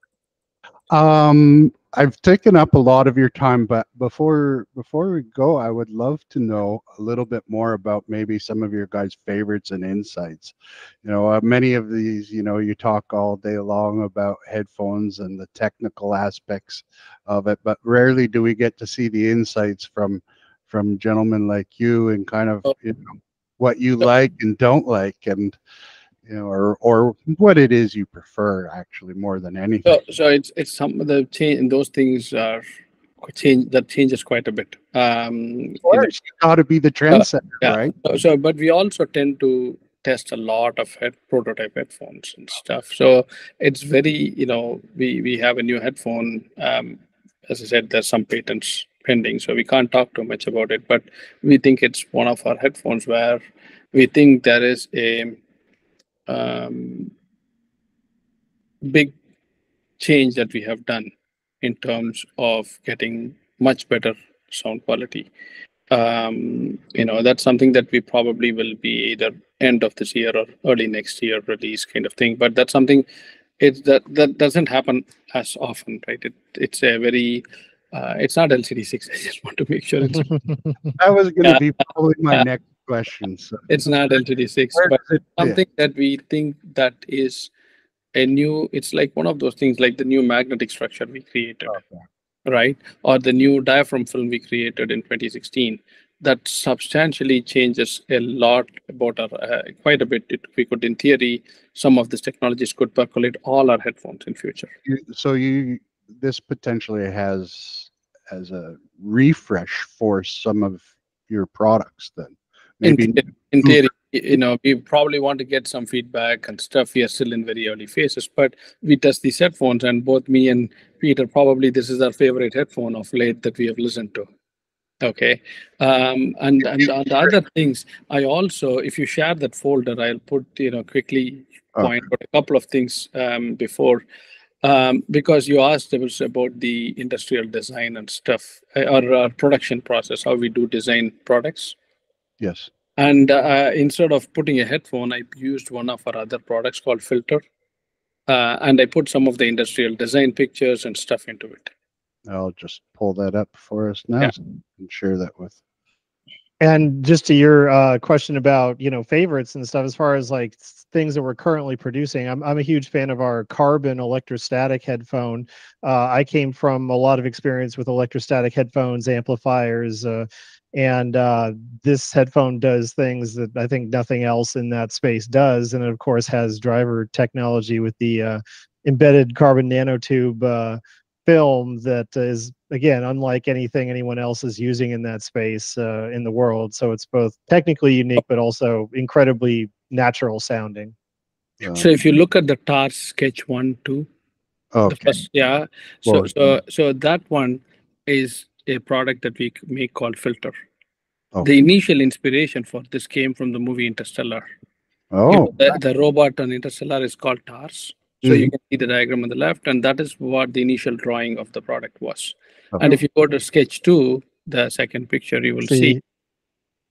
I've taken up a lot of your time, but before we go, I would love to know a little bit more about maybe some of your guys' favorites and insights. Many of these, you talk all day long about headphones and the technical aspects of it, but rarely do we get to see the insights from gentlemen like you, and kind of what you like and don't like, and or what it is you prefer, actually, more than anything. So it's some of the change. Those things are changes quite a bit. Of course, you got to be the trendsetter, right? So, but we also tend to test a lot of prototype headphones and stuff. So it's very, we have a new headphone. As I said, there's some patents pending, so we can't talk too much about it. But we think it's one of our headphones where we think there is a big change that we have done in terms of getting much better sound quality. That's something that we probably will be either end of this year or early next year release kind of thing. But that's something that doesn't happen as often, right? It's a very it's not LCD-6. I just want to make sure it's That was going to be probably my next question. So it's not LCD-6, where but does it fit? something that we think that is a new. It's like one of those things, like the new magnetic structure we created, Okay. right? Or the new diaphragm film we created in 2016 that substantially changes a lot about our quite a bit. We could, in theory, some of these technologies could percolate all our headphones in future. So this potentially has as a refresh for some of your products then. Maybe In theory, we probably want to get some feedback and stuff. We are still in very early phases, but we test these headphones, and both me and Peter, probably this is our favorite headphone of late that we have listened to. Okay. And the other things, I also, if you share that folder, I'll put, quickly point out a couple of things before, because you asked us about the industrial design and stuff, or production process, how we do design products. Yes. And instead of putting a headphone, I used one of our other products called Filter. And I put some of the industrial design pictures and stuff into it. I'll just pull that up for us now and share that with. And just to your question about favorites and stuff, as far as like things that we're currently producing, I'm a huge fan of our carbon electrostatic headphone. I came from a lot of experience with electrostatic headphones, amplifiers, and this headphone does things that I think nothing else in that space does, and it of course has driver technology with the embedded carbon nanotube film that is, again, unlike anything anyone else is using in that space in the world. So it's both technically unique, but also incredibly natural sounding. So if you look at the TARS Sketch 1, 2, okay. the first, so that one is a product that we make called Filter. Okay. The initial inspiration for this came from the movie Interstellar. Oh. The robot on Interstellar is called TARS. So you can see the diagram on the left, and that is what the initial drawing of the product was. Okay. And if you go to Sketch 2, the second picture, you will see.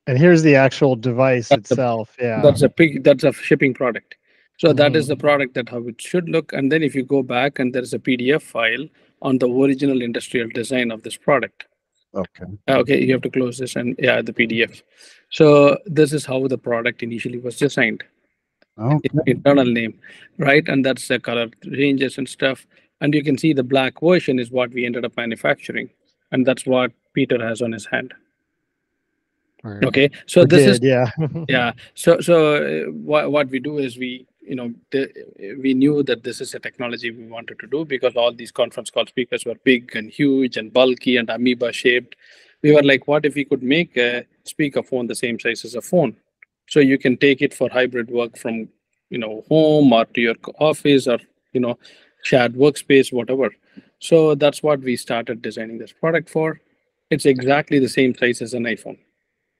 And here's the actual device itself. That's a shipping product. So that is the product, that how it should look. And then if you go back, and there's a PDF file on the original industrial design of this product. Okay. Okay, you have to close this, and the PDF. So this is how the product initially was designed. Okay. Internal name, right? And that's the color ranges and stuff. And you can see the black version is what we ended up manufacturing, and that's what Peter has on his hand. Okay, so this is So what we do is we knew that this is a technology we wanted to do, because all these conference call speakers were big and huge and bulky and amoeba shaped. We were like, what if we could make a speakerphone the same size as a phone? So you can take it for hybrid work from, home or to your office, or, shared workspace, whatever. So that's what we started designing this product for. It's exactly the same size as an iPhone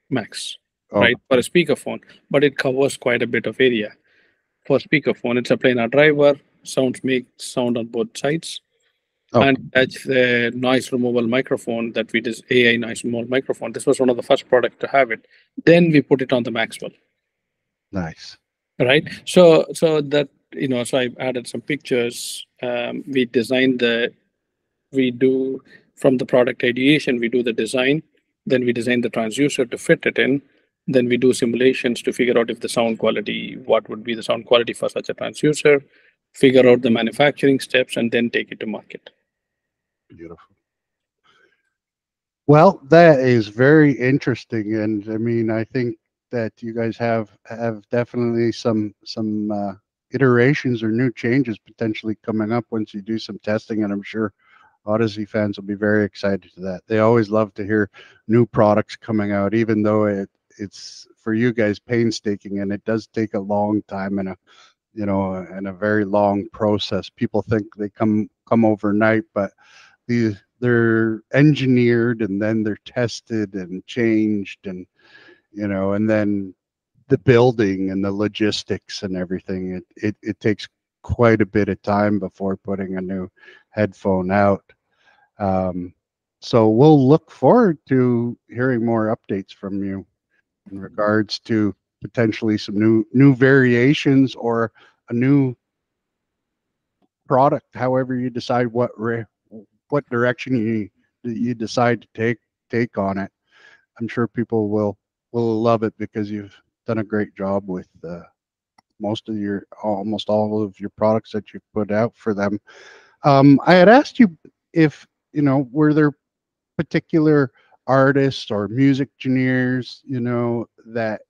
Max, right? For a speakerphone, but it covers quite a bit of area. For speakerphone, it's a planar driver, makes sound on both sides. And that's the noise removal microphone that we did, AI noise removal microphone. This was one of the first products to have it. Then we put it on the Maxwell. Nice. Right. So that, so I added some pictures. We designed we do from the product ideation, we do the design, then we design the transducer to fit it in. Then we do simulations to figure out if the sound quality, what would be the sound quality for such a transducer, figure out the manufacturing steps, and then take it to market. Beautiful. Well, that is very interesting, and I mean, I think that you guys have definitely some iterations or new changes potentially coming up once you do some testing, and I'm sure Audeze fans will be very excited to that. They always love to hear new products coming out, even though it's for you guys painstaking, and it does take a long time and a very long process. People think they come overnight, but they're engineered, and then they're tested and changed, and and then the building and the logistics and everything. It takes quite a bit of time before putting a new headphone out. So we'll look forward to hearing more updates from you in regards to potentially some new variations or a new product, however you decide what direction you decide to take on it. I'm sure people will love it because you've done a great job with almost all of your products that you've put out for them. I had asked you if, were there particular artists or music engineers, that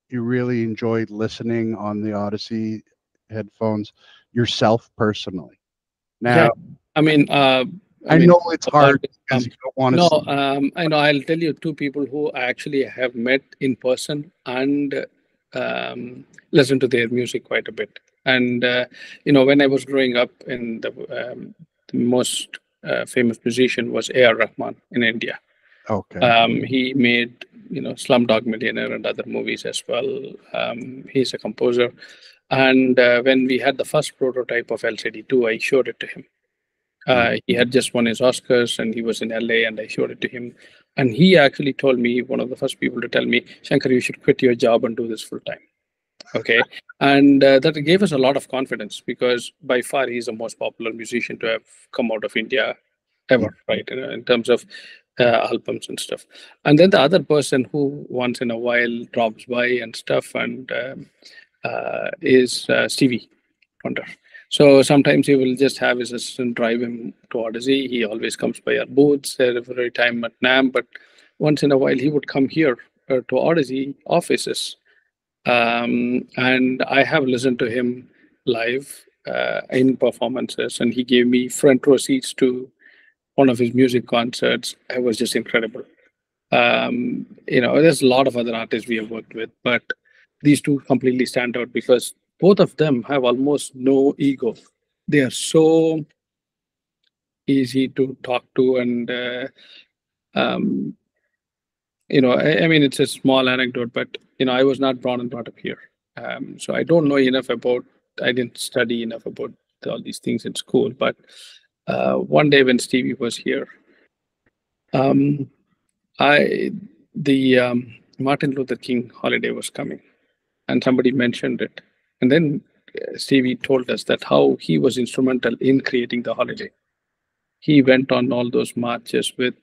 you really enjoyed listening on the Audeze headphones yourself personally? Now, Yeah, I mean, I know it's hard because you don't want to. No, I know. I'll tell you two people who I actually have met in person and listened to their music quite a bit. And when I was growing up, in the most famous musician was A.R. Rahman in India. Okay. He made Slumdog Millionaire and other movies as well. He's a composer. And when we had the first prototype of LCD-2, I showed it to him. He had just won his Oscars and he was in LA, and I showed it to him. And he actually told me, one of the first people to tell me, Shankar, you should quit your job and do this full time. Okay. And that gave us a lot of confidence, because by far he's the most popular musician to have come out of India ever, right? In terms of albums and stuff. And then the other person who once in a while drops by and stuff and is Stevie Wonder. So sometimes he will just have his assistant drive him to Audeze. He always comes by our booths every time at NAM, but once in a while he would come here to Audeze offices. And I have listened to him live in performances, and he gave me front row seats to one of his music concerts. It was just incredible. There's a lot of other artists we have worked with, but these two completely stand out because both of them have almost no ego. They are so easy to talk to, and I mean, it's a small anecdote, but I was not born and brought up here, so I don't know enough about. I didn't study enough about all these things in school. But one day when Stevie was here, the Martin Luther King holiday was coming, and somebody mentioned it, and then Stevie told us that how he was instrumental in creating the holiday. He went on all those marches with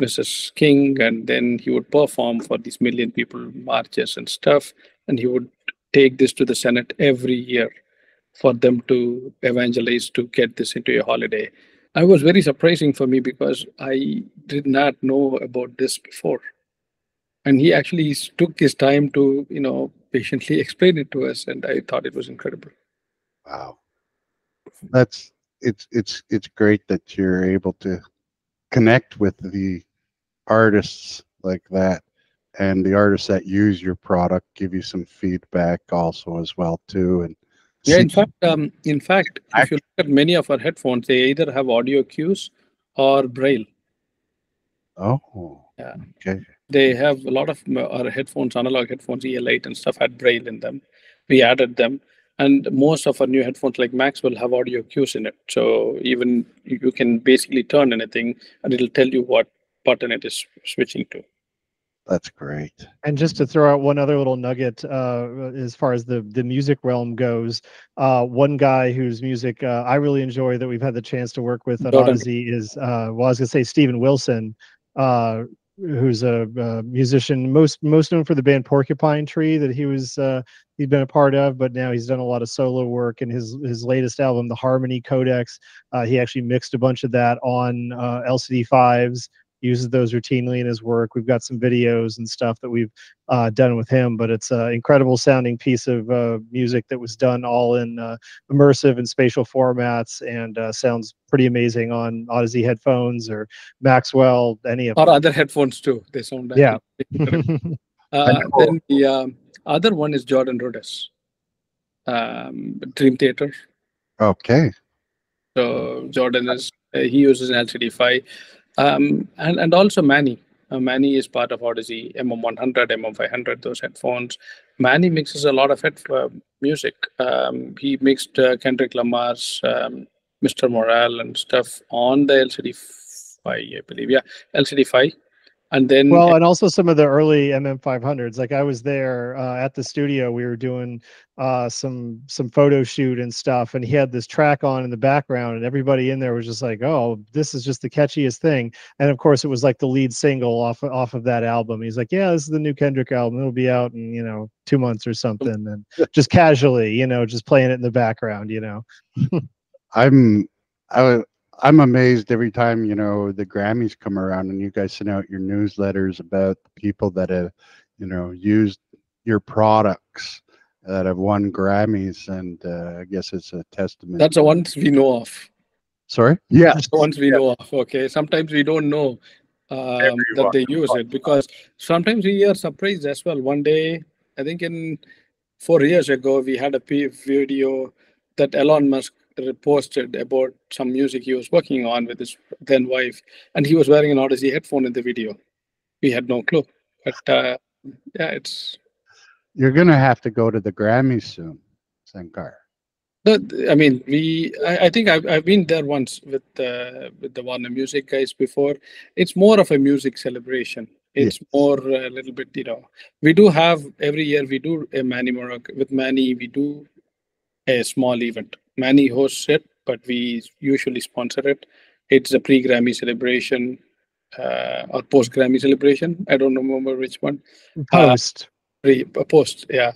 Mrs. King, and then he would perform for these million people marches and stuff, and he would take this to the Senate every year for them to evangelize to get this into a holiday. I was very surprising for me because I did not know about this before. And he actually took his time to, patiently explain it to us, and I thought it was incredible. Wow. It's great that you're able to connect with the artists like that, and the artists that use your product give you some feedback also as well too. And yeah, in fact, if you look at many of our headphones, they either have audio cues or braille. Oh, yeah. Okay. They have a lot of our headphones, analog headphones, EL8 and stuff had braille in them. We added them. And most of our new headphones like Maxwell have audio cues in it. So even you can basically turn anything and it'll tell you what button it is switching to. That's great. And just to throw out one other little nugget, as far as the music realm goes, one guy whose music I really enjoy that we've had the chance to work with at Audeze is, I was going to say Steven Wilson, who's a musician, most known for the band Porcupine Tree that he'd been a part of, but now he's done a lot of solo work. And his latest album, The Harmony Codex, he actually mixed a bunch of that on LCD-5s. Uses those routinely in his work. We've got some videos and stuff that we've done with him, but it's an incredible sounding piece of music that was done all in immersive and spatial formats, and sounds pretty amazing on Audeze headphones or Maxwell, any of them. Or other headphones too. They sound yeah. Then the other one is Jordan Rhodes, Dream Theater. Okay. So Jordan he uses an LCD-5. And also Manny. Manny is part of Audeze, MM100, MM500, those headphones. Manny mixes a lot of music. He mixed Kendrick Lamar's Mr. Morale and stuff on the LCD-5, I believe. Yeah, LCD-5. And then, well, and also some of the early MM500s. Like I was there at the studio. We were doing some photo shoot and stuff, and he had this track on in the background, and everybody in there was just like, "Oh, this is just the catchiest thing." And of course, it was like the lead single off of that album. He's like, "Yeah, this is the new Kendrick album. It'll be out in 2 months or something." And just casually, just playing it in the background. I'm amazed every time, the Grammys come around and you guys send out your newsletters about the people that have, used your products that have won Grammys. And I guess it's a testament. That's the ones we know of. Sorry? Yeah. That's the ones we know of. Okay. Sometimes we don't know that they use it, because sometimes we are surprised as well. One day, I think 4 years ago, we had a video that Elon Musk posted about some music he was working on with his then wife, and he was wearing an Audeze headphone in the video. We had no clue, but yeah, You're gonna have to go to the Grammys soon, Sankar. I mean, I think I've been there once with the Warner Music guys before. It's more of a music celebration. It's more a little bit, we do have every year we do a Manny Morocco with Manny. We do a small event. Manny hosts it, but we usually sponsor it. It's a pre-Grammy celebration or post-Grammy celebration. I don't remember which one. Post, yeah.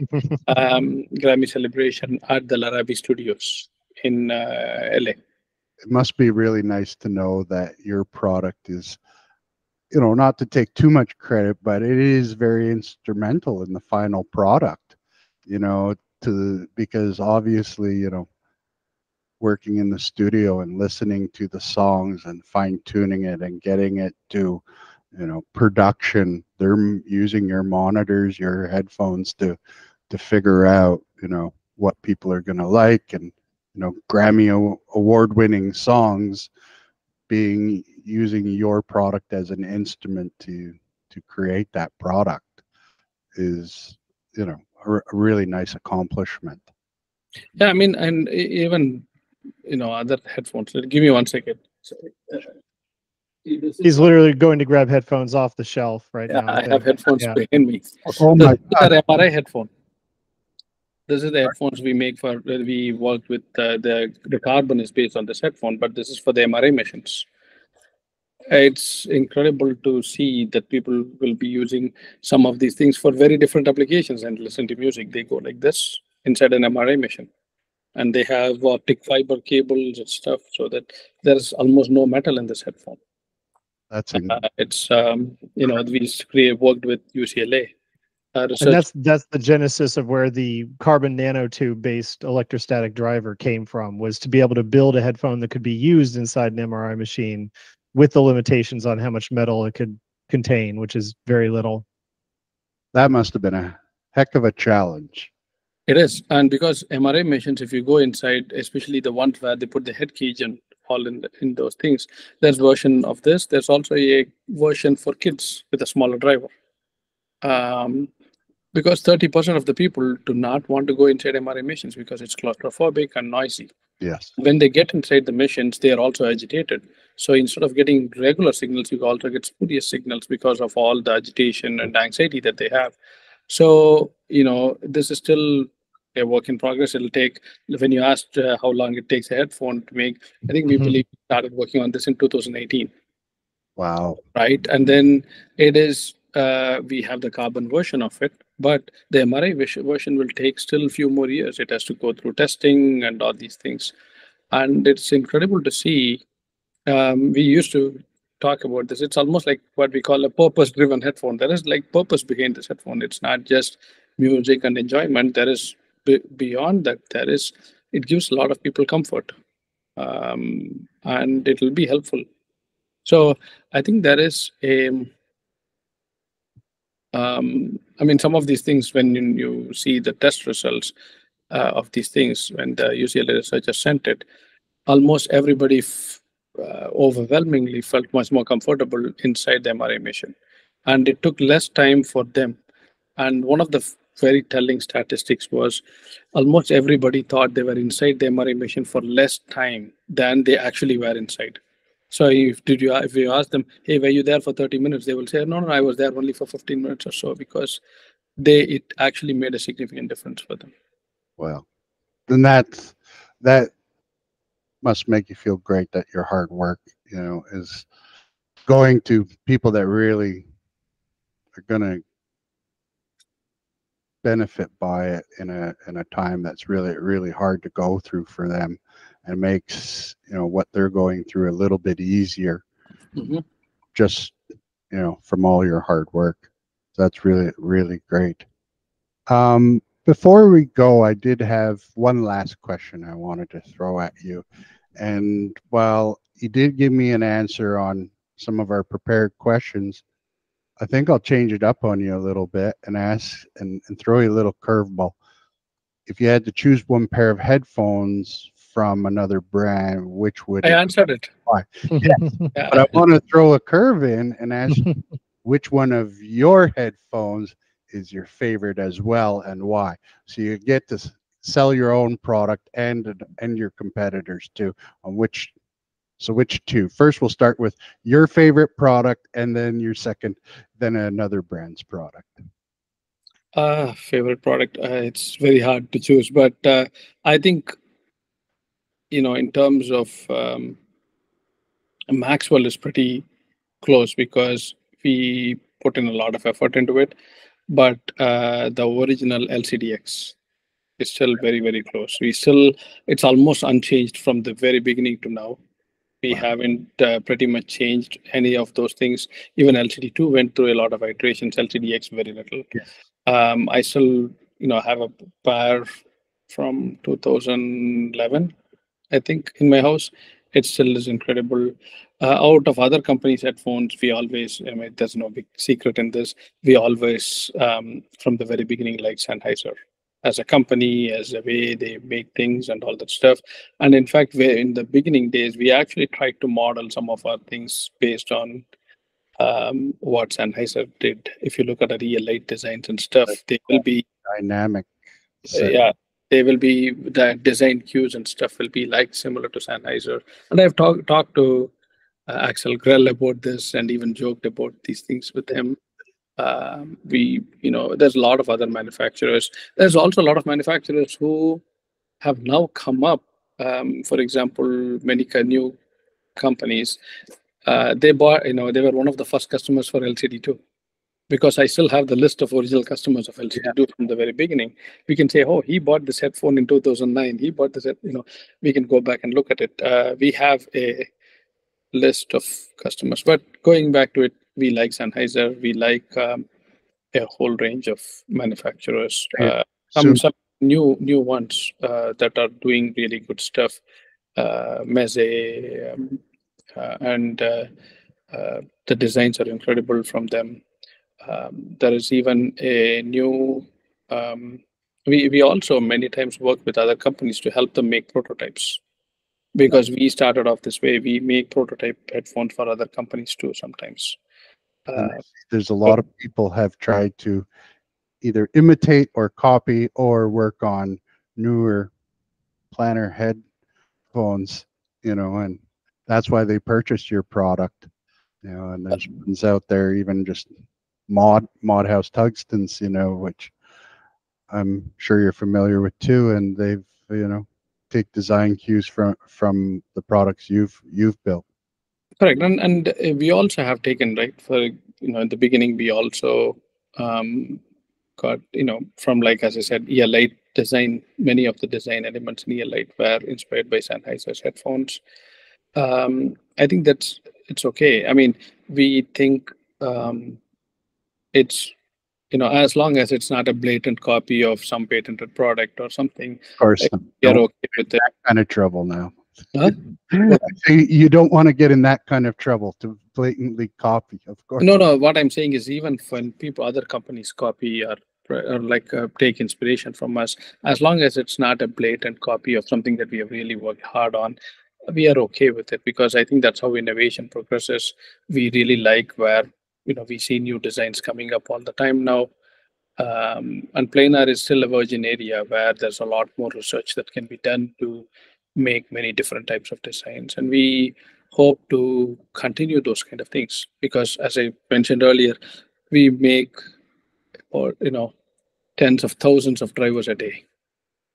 Grammy celebration at the Larabi Studios in LA. It must be really nice to know that your product is, not to take too much credit, but it is very instrumental in the final product, because obviously, working in the studio and listening to the songs and fine-tuning it and getting it to, production, they're using your monitors, your headphones to figure out, what people are going to like, and, Grammy award-winning songs using your product as an instrument to create that product is, a really nice accomplishment. Yeah, I mean, and even other headphones. Give me 1 second. He's literally going to grab headphones off the shelf right now. I have headphones behind me. Oh my God. These are MRI headphone. This is the headphones we make we worked with the carbon is based on this headphone, but this is for the MRI machines. It's incredible to see that people will be using some of these things for very different applications and listen to music. They go like this inside an MRI machine. And they have optic fiber cables and stuff, so that there's almost no metal in this headphone. That's it's we worked with UCLA. And that's the genesis of where the carbon nanotube based electrostatic driver came from, was to be able to build a headphone that could be used inside an MRI machine with the limitations on how much metal it could contain, which is very little. That must have been a heck of a challenge. It is, and because MRI machines, if you go inside, especially the ones where they put the head cage and all in those things, there's version of this. There's also a version for kids with a smaller driver. Because 30% of the people do not want to go inside MRI machines because it's claustrophobic and noisy. Yes. When they get inside the machines, they are also agitated. So instead of getting regular signals, you also get spurious signals because of all the agitation and anxiety that they have. So, this is still a work in progress. It'll take, when you asked how long it takes a headphone to make, I think we believe we started working on this in 2018. Wow. Right. And then it is, we have the carbon version of it, but the MRI version will take still a few more years. It has to go through testing and all these things. And it's incredible to see. We used to talk about this. It's almost like what we call a purpose-driven headphone. There is like purpose behind this headphone. It's not just music and enjoyment. There is beyond that. It gives a lot of people comfort, and it will be helpful. So I think there is some of these things, when you see the test results of these things, when the UCLA researchers sent it, almost everybody overwhelmingly felt much more comfortable inside the MRI machine. and it took less time for them. And one of the very telling statistics was almost everybody thought they were inside the MRI machine for less time than they actually were inside. So if you ask them, hey, were you there for 30 minutes? They will say, no, I was there only for 15 minutes or so, because it actually made a significant difference for them. Well, then that must make you feel great that your hard work, is going to people that really are going to benefit by it in a time that's really, really hard to go through for them, and makes what they're going through a little bit easier, just from all your hard work. So that's really, really great. Before we go, I did have one last question I wanted to throw at you. And while you did give me an answer on some of our prepared questions, I think I'll change it up on you a little bit and ask and throw you a little curveball. If you had to choose one pair of headphones from another brand, which would I answered it. Why? Yes. But I want to throw a curve in and ask which one of your headphones is your favorite as well, and why. So you get to sell your own product and your competitors too. On which two? First, we'll start with your favorite product, and then your second, then another brand's product. Favorite product. It's very hard to choose, but I think, in terms of Maxwell is pretty close, because we put in a lot of effort into it. But the original LCDX is still very, very close. It's almost unchanged from the very beginning to now. We haven't pretty much changed any of those things. Even LCD-2 went through a lot of iterations. LCDX very little. Yes. I still, have a pair from 2011, I think, in my house. It still is incredible. Out of other companies' headphones, we always, there's no big secret in this. We always, from the very beginning, like Sennheiser as a company, as a way they make things and all that stuff. And in fact, in the beginning days, we actually tried to model some of our things based on what Sennheiser did. If you look at the real light designs and stuff, they will be dynamic. They will be, the design cues and stuff will be like similar to Sennheiser. And I've talked to Axel Grell about this, and even joked about these things with him. There's a lot of other manufacturers. There's also a lot of manufacturers who have now come up. For example, many new companies, they bought, they were one of the first customers for LCD-2, because I still have the list of original customers of LCD-2 from the very beginning. We can say, oh, he bought this headphone in 2009. He bought this, we can go back and look at it. We have a list of customers, but going back to it, we like Sennheiser. We like a whole range of manufacturers. Some new ones that are doing really good stuff. Meze, and the designs are incredible from them. There is even a new. We also many times work with other companies to help them make prototypes, because we started off this way. We make prototype headphones for other companies too sometimes. There's a lot of people have tried to either imitate or copy or work on newer Planar headphones, and that's why they purchased your product. And there's ones out there, even just mod house tungstens, which I'm sure you're familiar with too, and they've take design cues from the products you've built. Correct. And we also have taken, right, for in the beginning, we also got from, like, as I said, ear light design. Many of the design elements in ear light were inspired by Sennheiser's headphones. I think it's okay. I mean, we think it's as long as it's not a blatant copy of some patented product or something. Of course, you're okay with that kind of trouble now. Huh? You don't want to get in that kind of trouble to blatantly copy, of course. No. What I'm saying is, even when other companies copy or like take inspiration from us, as long as it's not a blatant copy of something that we have really worked hard on, we are okay with it, because I think that's how innovation progresses. We really like where we see new designs coming up all the time now. And Planar is still a virgin area where there's a lot more research that can be done to make many different types of designs. And we hope to continue those kind of things because, as I mentioned earlier, we make tens of thousands of drivers a day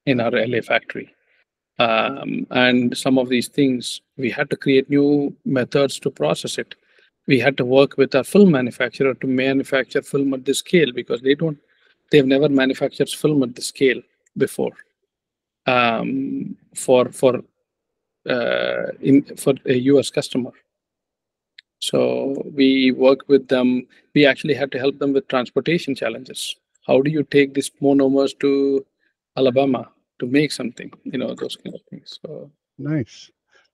in our LA factory. And some of these things, we had to create new methods to process it. We had to work with our film manufacturer to manufacture film at this scale because they've never manufactured film at this scale before for a US customer. So we worked with them. We actually had to help them with transportation challenges. How do you take these monomers to Alabama to make something? Those kind of things. So nice.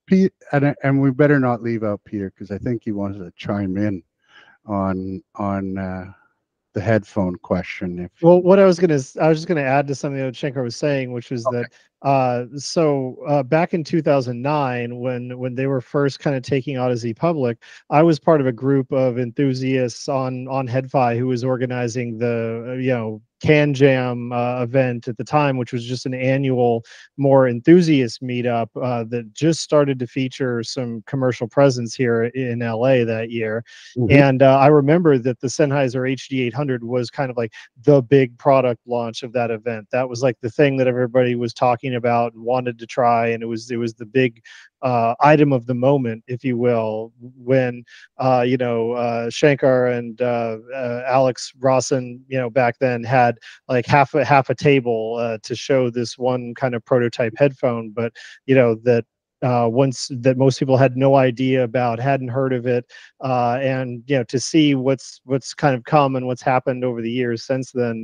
Pete, and we better not leave out Peter because I think he wants to chime in on the headphone question. Well, what I was just gonna add to something that Shankar was saying, which was that back in 2009, when they were first kind of taking Audeze public, I was part of a group of enthusiasts on Headphone who was organizing the Can Jam event at the time, which was just an annual, more enthusiast meetup that just started to feature some commercial presence here in LA that year. Mm-hmm. And I remember that the Sennheiser HD800 was kind of like the big product launch of that event. That was like the thing that everybody was talking about and wanted to try, and it was the big item of the moment, if you will, when Shankar and Alex Rawson, back then had like half a table to show this one kind of prototype headphone, but that once that most people had no idea about, hadn't heard of it, and to see what's kind of come and what's happened over the years since then,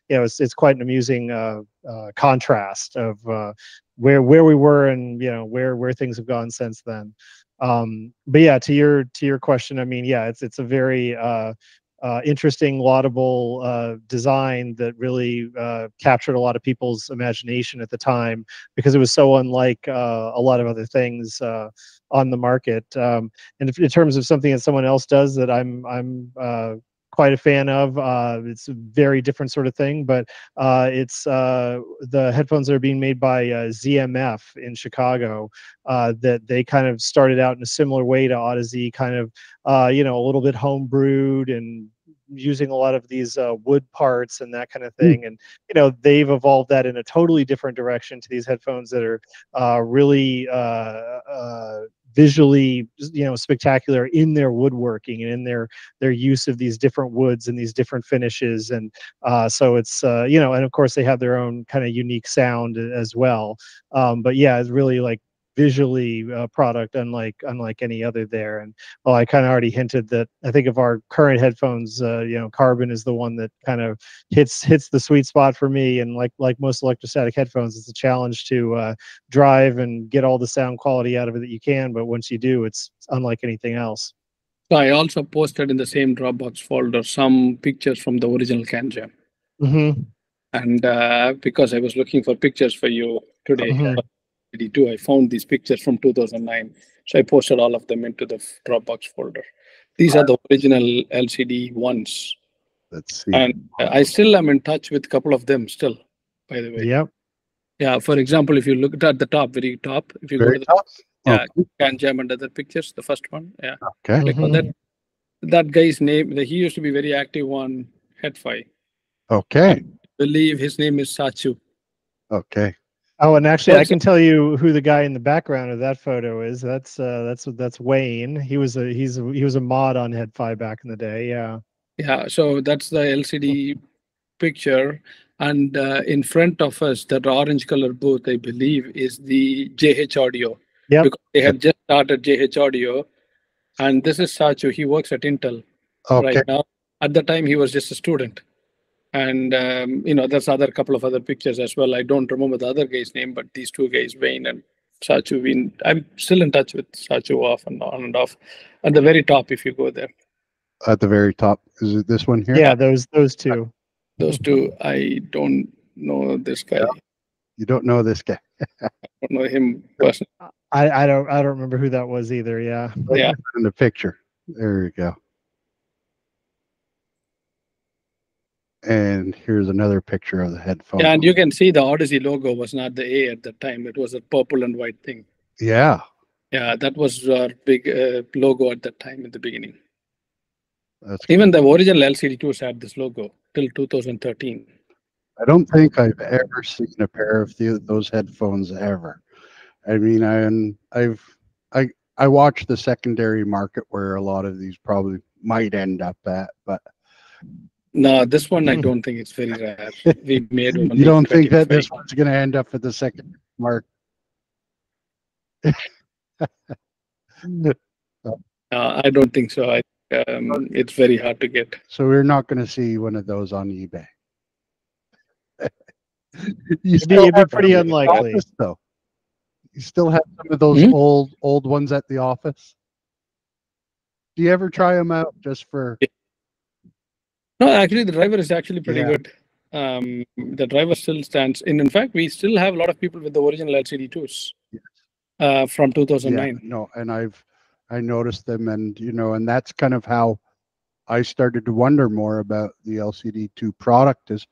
it's quite an amusing contrast of where we were and where things have gone since then. But yeah, to your question, I mean, yeah, it's a very interesting, laudable design that really captured a lot of people's imagination at the time because it was so unlike a lot of other things on the market. And in terms of something that someone else does that I'm quite a fan of, it's a very different sort of thing, but it's the headphones that are being made by ZMF in Chicago, that they kind of started out in a similar way to Audeze, kind of a little bit homebrewed and using a lot of these wood parts and that kind of thing. And they've evolved that in a totally different direction to these headphones that are really visually spectacular in their woodworking and in their use of these different woods and these different finishes. And so it's and of course they have their own kind of unique sound as well. But yeah, it's really like visually product unlike any other there. And well, I kind of already hinted that I think of our current headphones, Carbon is the one that kind of hits the sweet spot for me. And like most electrostatic headphones, it's a challenge to drive and get all the sound quality out of it that you can, but once you do, it's unlike anything else. So I also posted in the same Dropbox folder some pictures from the original Can Jam. Mm-hmm. And because I was looking for pictures for you today, LCD-2, I found these pictures from 2009. So I posted all of them into the Dropbox folder. These are the original LCD ones. Let's see. And I still am in touch with a couple of them still, by the way. Yep. Yeah, for example, if you look at the top, very top, if you very go to top? the Can Jam and other pictures, the first one. Yeah. Okay. Click on that guy's name. He used to be very active on Headphone. Okay. I believe his name is Sachu. Okay. Oh, and actually, I can tell you who the guy in the background of that photo is. That's Wayne. He was a mod on Headphone back in the day. Yeah. Yeah. So that's the LCD picture, and in front of us, that orange color booth, I believe, is the JH Audio. Yep. Because they had just started JH Audio, and this is Sachu. He works at Intel right now. At the time, he was just a student. And, there's couple of other pictures as well. I don't remember the other guy's name, but these two guys, Wayne and Sachu, I'm still in touch with Sachu off and on and off. At the very top, if you go there. At the very top. Is it this one here? Yeah, those two. Those two, I don't know this guy. Yeah. You don't know this guy. I don't know him personally. I don't remember who that was either. Yeah. Yeah. In the picture. There you go. And here's another picture of the headphone. Yeah, and you can see the Audeze logo was not the A at the time. It was a purple and white thing. Yeah. Yeah, that was our big logo at that time in the beginning. That's Even the original LCD-2s had this logo till 2013. I don't think I've ever seen a pair of those headphones ever. I mean, I watch the secondary market where a lot of these probably might end up at, but no, this one I don't think it's very rare. We made one. You don't think that this one's going to end up at the second market? I don't think so. It's very hard to get. So we're not going to see one of those on eBay. It'd be pretty unlikely. Office, though. You still have some of those old ones at the office? Do you ever try them out just for? No, actually, the driver is actually pretty good. The driver still stands. In fact, we still have a lot of people with the original LCD-2s from 2009. Yeah, no, and I noticed them, and and that's kind of how I started to wonder more about the LCD-2 product is,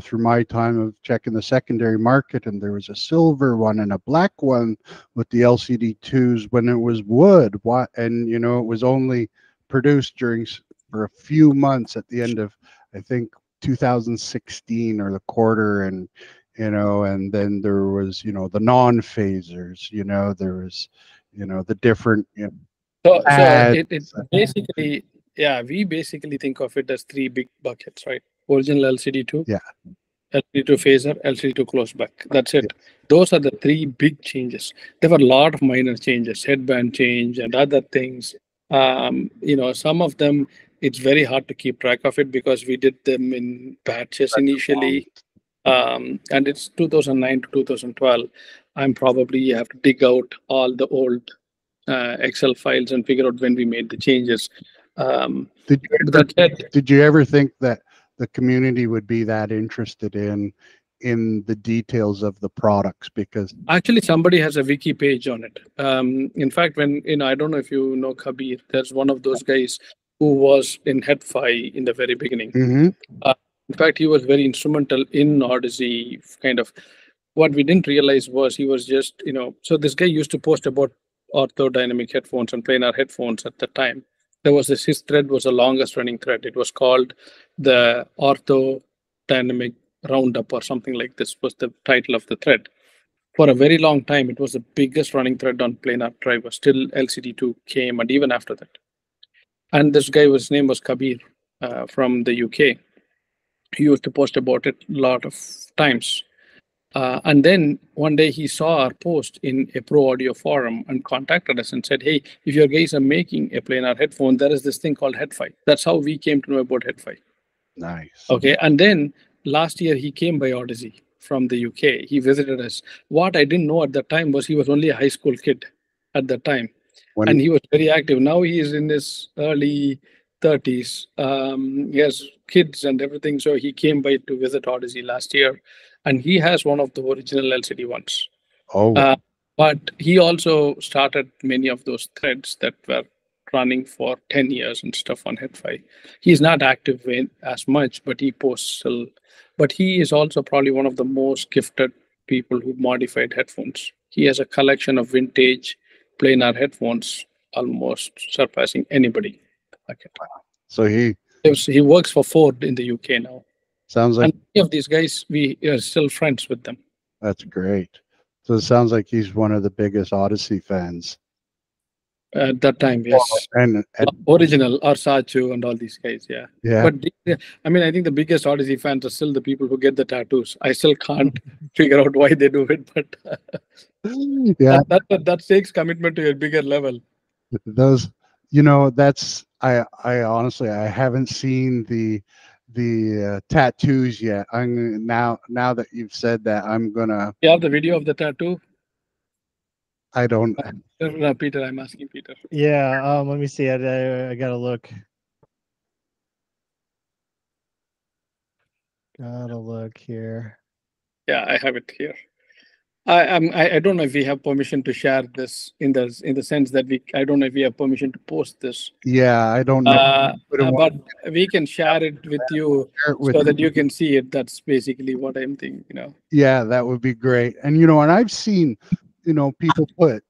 through my time of checking the secondary market, and there was a silver one and a black one with the LCD-2s when it was wood. And it was only produced for a few months at the end of, I think, 2016 or the quarter, and and then there was the non-phasers, there was the different so it basically, we basically think of it as three big buckets, right? Original LCD-2, LCD-2 phaser, LCD-2 close back. That's it. Those are the three big changes. There were a lot of minor changes, headband change and other things. Some of them, it's very hard to keep track of it because we did them in batches initially. And it's 2009 to 2012. I'm probably have to dig out all the old Excel files and figure out when we made the changes. Did you ever think that the community would be that interested in the details of the products? Because actually somebody has a wiki page on it. In fact, when I don't know if you know Kabir, there's one of those guys who was in Headphone in the very beginning. In fact, he was very instrumental in Audeze. Kind of what we didn't realize was he was just so this guy used to post about orthodynamic headphones and planar headphones at the time. There was his thread was the longest running thread. It was called the Orthodynamic Roundup or something like this was the title of the thread. For a very long time, it was the biggest running thread on planar drivers. Still LCD-2 came, and even after that. And this guy, his name was Kabir from the UK. He used to post about it a lot of times. And then one day he saw our post in a pro audio forum and contacted us and said, hey, if your guys are making a planar headphone, there is this thing called Headphone. That's how we came to know about Headphone. Nice. Okay. And then last year he came by Audeze from the UK. He visited us. What I didn't know at that time was he was only a high school kid at that time. And he was very active. Now he is in his early 30s. He has kids and everything. So he came by to visit Audeze last year. And he has one of the original LCD ones. But he also started many of those threads that were running for 10 years and stuff on Headphone. He's not active as much, but he posts still. But he is also probably one of the most gifted people who modified headphones. He has a collection of vintage planar headphones, almost surpassing anybody. So he works for Ford in the UK now. Sounds like, and many of these guys, we are still friends with them. That's great. So it sounds like he's one of the biggest Audeze fans. At that time, yes. And original, Arsachu and all these guys, yeah. But I mean, I think the biggest Audeze fans are still the people who get the tattoos. I still can't figure out why they do it, but that takes commitment to a bigger level. Those, that's I honestly I haven't seen the tattoos yet. I'm now that you've said that, I'm gonna. You have the video of the tattoo? I don't. No, Peter, I'm asking Peter. Yeah, let me see. I gotta look. Gotta look here. Yeah, I have it here. I don't know if we have permission to share this in the sense that I don't know if we have permission to post this. Yeah, I don't know. But we can share it with you so that you can see it. That's basically what I'm thinking. Yeah, that would be great. And and I've seen, people put,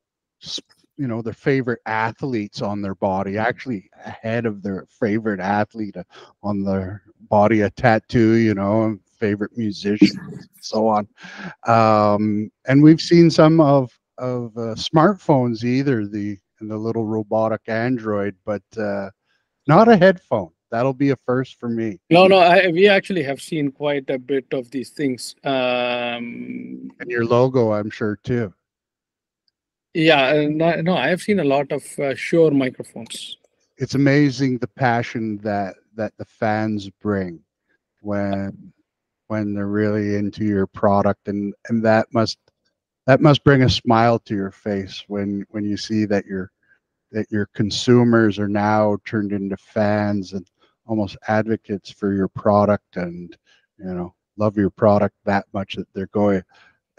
their favorite athletes on their body, actually ahead of their favorite athlete on their body, a tattoo, and favorite musician, and so on. And we've seen some of smartphones, either the little robotic Android, but not a headphone. That'll be a first for me. No, we actually have seen quite a bit of these things. And your logo, I'm sure, too. Yeah, no, I have seen a lot of Shure microphones. It's amazing the passion that the fans bring when they're really into your product, and that must bring a smile to your face when you see that your consumers are now turned into fans and almost advocates for your product, and love your product that much that they're going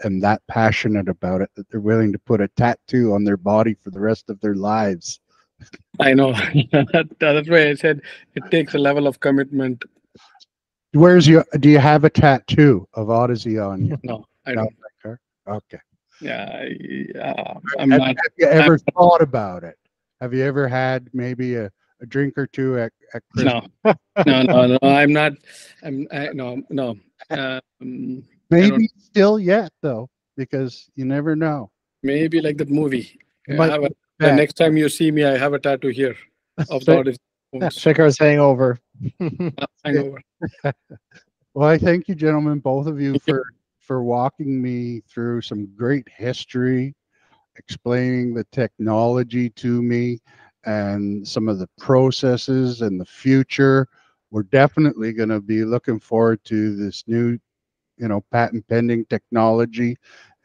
and that passionate about it that they're willing to put a tattoo on their body for the rest of their lives. I know. That's why I said it takes a level of commitment. Do you have a tattoo of Audeze on you? No, I don't. Okay. Yeah, have you ever thought about it? Have you ever had maybe a drink or two at Christmas? No, I'm not. No. Maybe still yet, though, because you never know. Maybe like that movie. The next time you see me, I have a tattoo here of the Audeze. Sankar's hangover. Hangover. Well, I thank you, gentlemen, both of you, for walking me through some great history, explaining the technology to me and some of the processes and the future. We're definitely going to be looking forward to this new, patent pending technology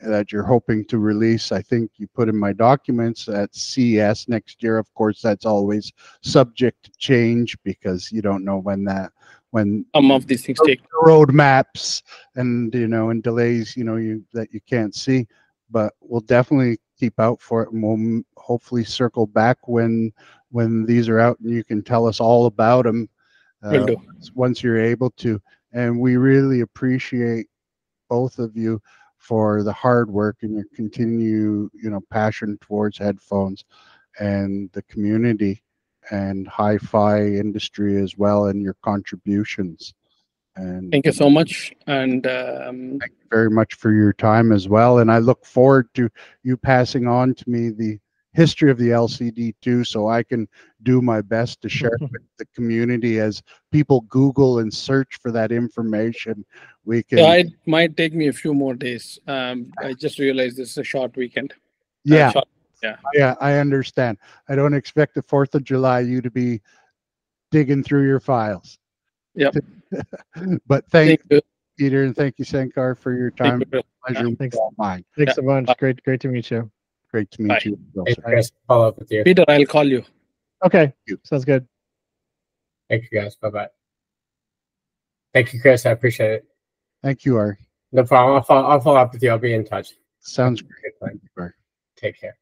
that you're hoping to release. I think you put in my documents at CES next year. Of course, that's always subject to change because you don't know when some of these things take roadmaps and and delays that you can't see. But we'll definitely keep out for it, and we'll hopefully circle back when these are out and you can tell us all about them once you're able to. And we really appreciate both of you for the hard work and your continued passion towards headphones and the community and hi-fi industry as well, and your contributions. And thank you so much. And thank you very much for your time as well. And I look forward to you passing on to me the history of the LCD-2 so I can do my best to share it with the community as people Google and search for that information. We can. Yeah, it might take me a few more days. I just realized this is a short weekend. Yeah. Yeah, I understand. I don't expect the 4th of July you to be digging through your files. Yep. But thank you, Peter, and thank you, Sankar, for your time. Pleasure. Thanks. Thanks a bunch. Great to meet you. Great to meet you. Hey, Chris, follow up with you. Peter, I'll call you. Okay. Sounds good. Thank you, guys. Bye-bye. Thank you, Chris. I appreciate it. Thank you, Ari. No problem. I'll follow up with you. I'll be in touch. Sounds great. Thank you, Ari. Take care.